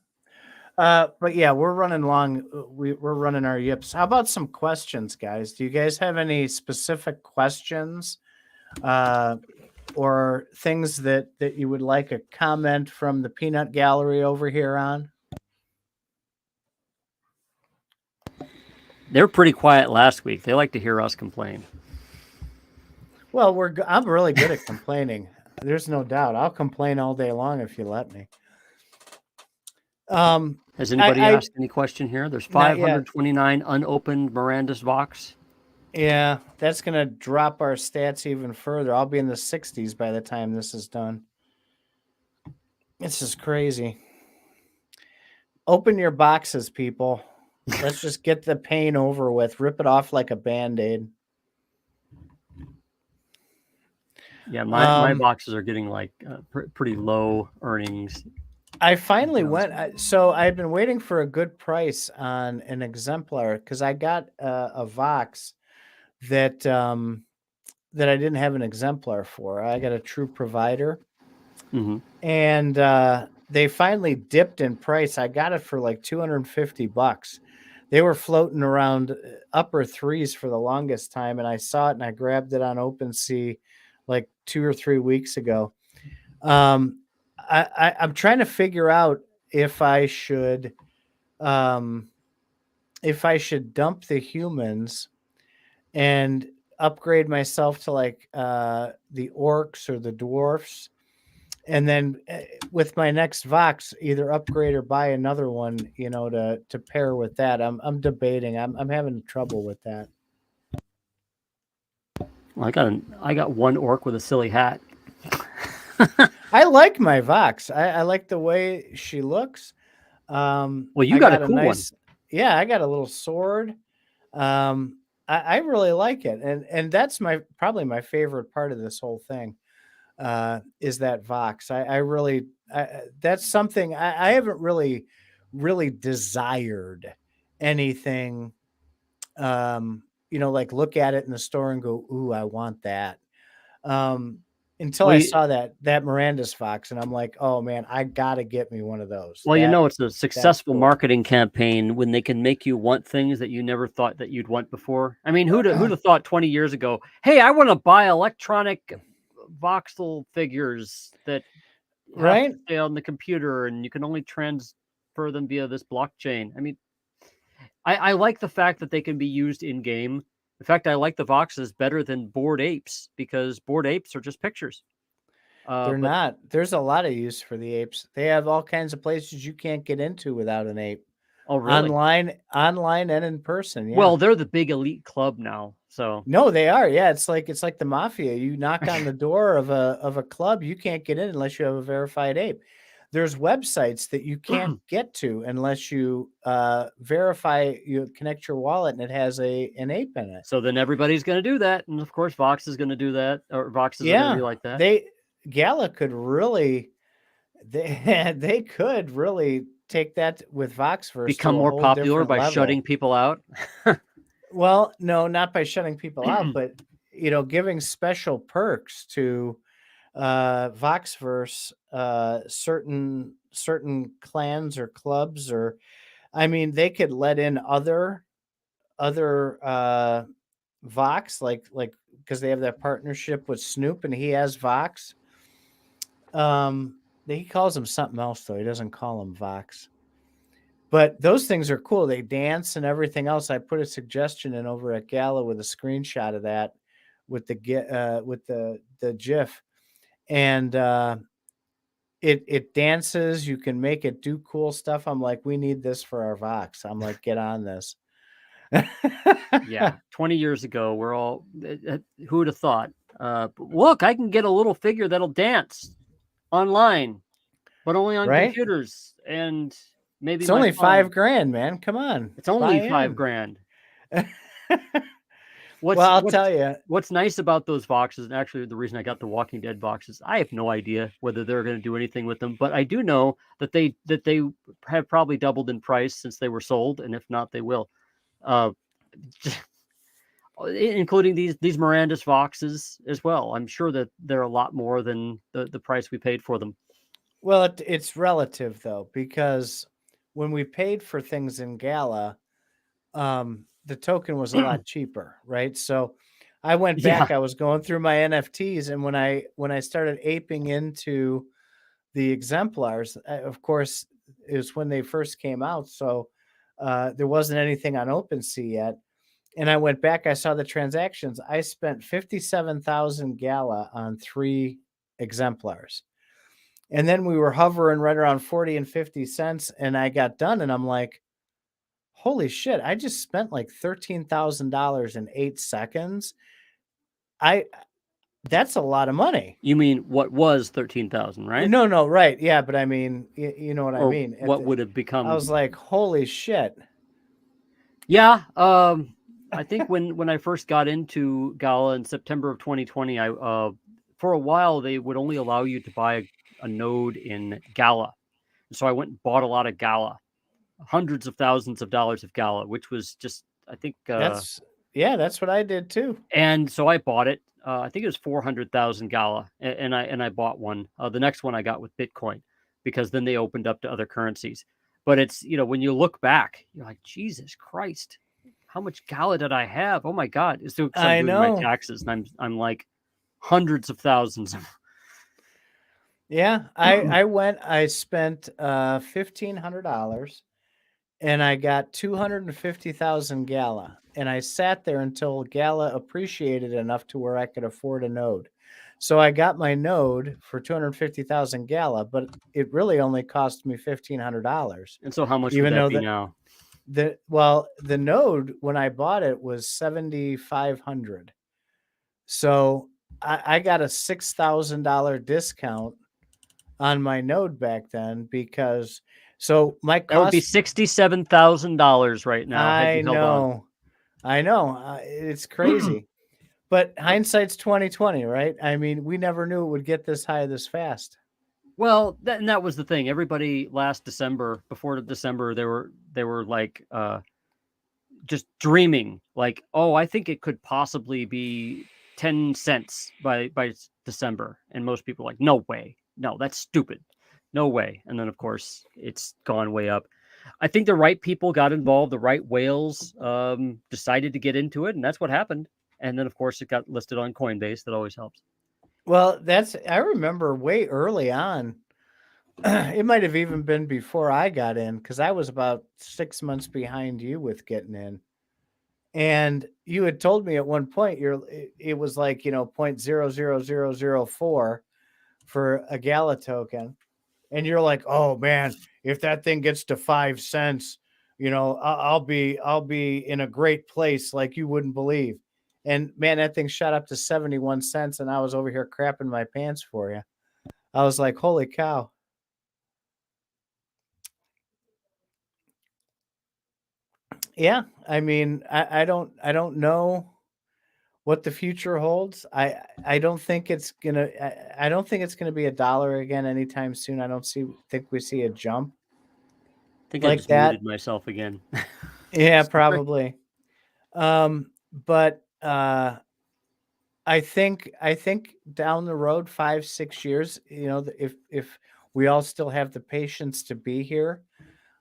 But yeah, we're running long. We're running our yips. How about some questions, guys? Do you guys have any specific questions or things that you would like a comment from the peanut gallery over here on? They were pretty quiet last week. They like to hear us complain. Well, I'm really good at complaining. There's no doubt. I'll complain all day long if you let me. Has anybody asked any question here? There's 529 unopened Miranda's box. Yeah, that's going to drop our stats even further. I'll be in the 60s by the time this is done. This is crazy. Open your boxes, people. Let's just get the pain over with. Rip it off like a Band-Aid. Yeah, my boxes are getting like pretty low earnings. I finally went. So I've been waiting for a good price on an exemplar because I got a Vox that that I didn't have an exemplar for. I got a true provider, and they finally dipped in price. I got it for like $250. They were floating around upper threes for the longest time, and I saw it and I grabbed it on OpenSea like 2 or 3 weeks ago. I'm trying to figure out if I should dump the humans and upgrade myself to like the orcs or the dwarfs, and then with my next Vox either upgrade or buy another one, you know, to pair with that. I'm debating. I'm having trouble with that. Well, I got one orc with a silly hat. I like my Vox. I like the way she looks. Well, you got a cool one. Yeah, I got a little sword. I really like it, and that's probably my favorite part of this whole thing. Is that Vox. That's something I haven't really desired anything, you know, like look at it in the store and go, ooh, I want that. Until I saw that Miranda's Vox, and I'm like, oh man, I gotta get me one of those. Well, you know, it's a successful marketing campaign when they can make you want things that you never thought that you'd want before. I mean, who'd have thought 20 years ago, hey, I want to buy electronic voxel figures that have to stay on the computer and you can only transfer them via this blockchain. I mean, I like the fact that they can be used in game. In fact, I like the Voxes better than Bored Apes because Bored Apes are just pictures. They're not. There's a lot of use for the apes. They have all kinds of places you can't get into without an ape. Oh, really? Online and in person. Yeah. Well, they're the big elite club now. So no, they are. Yeah, it's like the mafia. You knock on the door of a club, you can't get in unless you have a verified ape. There's websites that you can't get to unless you verify, you connect your wallet and it has an ape in it. So then everybody's going to do that, and of course Vox is going to do that, or Voxes are going to be like that. Gala could really, they could really take that with Voxverse, become more popular by shutting people out. Well, no, not by shutting people out, but you know, giving special perks to Voxverse, certain clans or clubs, or I mean, they could let in other Vox, like because they have that partnership with Snoop and he has Vox. He calls them something else though. He doesn't call them Vox. But those things are cool. They dance and everything else. I put a suggestion in over at Gala with a screenshot of that with the GIF, and it dances. You can make it do cool stuff. I'm like, we need this for our Vox. I'm like, get on this. Yeah, 20 years ago, we're all, who would have thought? Look, I can get a little figure that'll dance online, but only on computers, and maybe it's only $5,000, man. Come on, it's only $5,000. What's Well, I'll what's tell you. what's nice about those boxes, and actually the reason I got the Walking Dead boxes, I have no idea whether they're going to do anything with them, but I do know that they have probably doubled in price since they were sold, and if not, they will. Uh, including these Miranda's boxes as well. I'm sure that they're a lot more than the price we paid for them. Well, it's relative though, because when we paid for things in Gala, the token was a lot cheaper, right? So I went Yeah, back, I was going through my NFTs, and when I started aping into the exemplars, of course, it was when they first came out, so there wasn't anything on OpenSea yet. And I went back, I saw the transactions. I spent 57,000 Gala on 3 exemplars. And then we were hovering right around 40 and 50 cents, and I got done and I'm like, holy shit, I just spent like $13,000 in 8 seconds. I That's a lot of money. you mean what was 13,000, right? No, no, right. Yeah, but I mean, you know what I Or mean. what would have I was become? like, holy shit. Yeah, I think when I first got into Gala in September of 2020, I for a while they would only allow you to buy a node in Gala, so I went and bought a lot of Gala, hundreds of thousands of dollars of Gala, which was just I think That's Yeah, that's what I did too. and so I bought it. I think it was 400,000 Gala, and I bought one. The next one I got with Bitcoin, because then they opened up to other currencies. But it's when you look back, you're like, Jesus Christ, how much Gala did I have? Oh my God! It's because I'm I doing my know. taxes, and I'm like hundreds of thousands. Yeah, I spent $1,500 and I got 250,000 Gala. And I sat there until Gala appreciated enough to where I could afford a node. So I got my node for 250,000 Gala, but it really only cost me $1,500. And so, how much would Even that though be now? the node when I bought it was 7,500. So I got a $6,000 discount on my node back then because so my That would be cost. $67,000 right now had I you held on. know. I know. It's crazy. But hindsight's 2020, right? I mean, we never knew it would get this high this fast. Well, that was the thing. Everybody last December, before December, they were like just dreaming, like, oh, I think it could possibly be 10 cents by December, and most people are like, no way, no, that's stupid, no way. And then of course it's gone way up. I think the right people got involved, the right whales decided to get into it, and that's what happened. And then of course it got listed on Coinbase. That always helps. Well, I remember way early on. It might have even been before I got in because I was about 6 months behind you with getting in. And you had told me at one point it was like, 0.00004 for a Gala token. And you're like, "Oh man, if that thing gets to 5 cents, I'll be in a great place like you wouldn't believe." And man, that thing shot up to 71 cents and I was over here crapping my pants for you. I was like, "Holy cow." Yeah, I mean, I don't know what the future holds. I don't think it's gonna I don't think it's gonna be a dollar again anytime soon. I don't think we see a jump I think I like just that. muted myself again. Yeah, Sorry. probably. But I think down the road, 5, 6 years, if we all still have the patience to be here,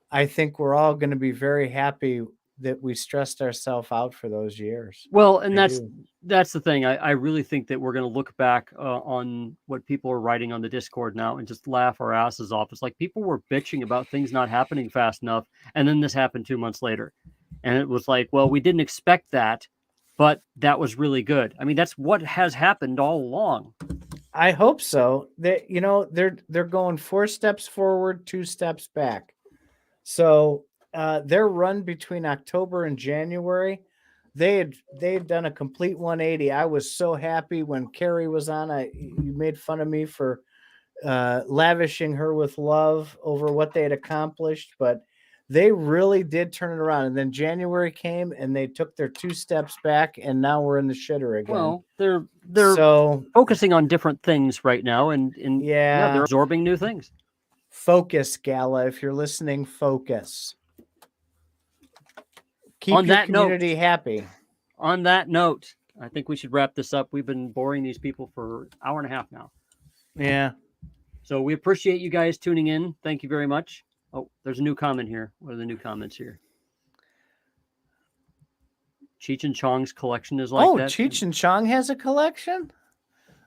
I think we're all going to be very happy that we stressed ourselves out for those years. Well, and I do. that's the thing. I really think that we're going to look back on what people are writing on the Discord now and just laugh our asses off. It's like people were bitching about things not happening fast enough, and then this happened 2 months later, and it was like, well, we didn't expect that, but that was really good. I mean, that's what has happened all along. I hope so. They're going 4 steps forward, 2 steps back. So their run between October and January, they had done a complete 180. I was so happy when Carrie was on. You made fun of me for lavishing her with love over what they had accomplished, but They really did turn it around. And then January came and they took their 2 steps back, and now we're in the shitter again. Well, they're so focusing on different things right now, and yeah, they're absorbing new things. Focus, Gala. If you're listening, focus. Keep On your that note- community happy. On that note, I think we should wrap this up. We've been boring these people for an hour and a half now. Yeah. So we appreciate you guys tuning in. Thank you very much. Oh, there's a new comment here. What are the new comments here? Cheech and Chong's collection is like that. Oh, Cheech and Chong has a collection?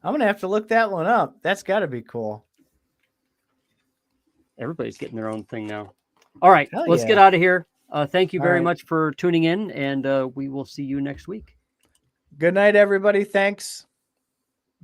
I'm going to have to look that one up. That's got to be cool. Everybody's getting their own thing now. All right, Hell let's yeah. get out of here. Thank you All very right. much for tuning in, and we will see you next week. Good night, everybody. Thanks.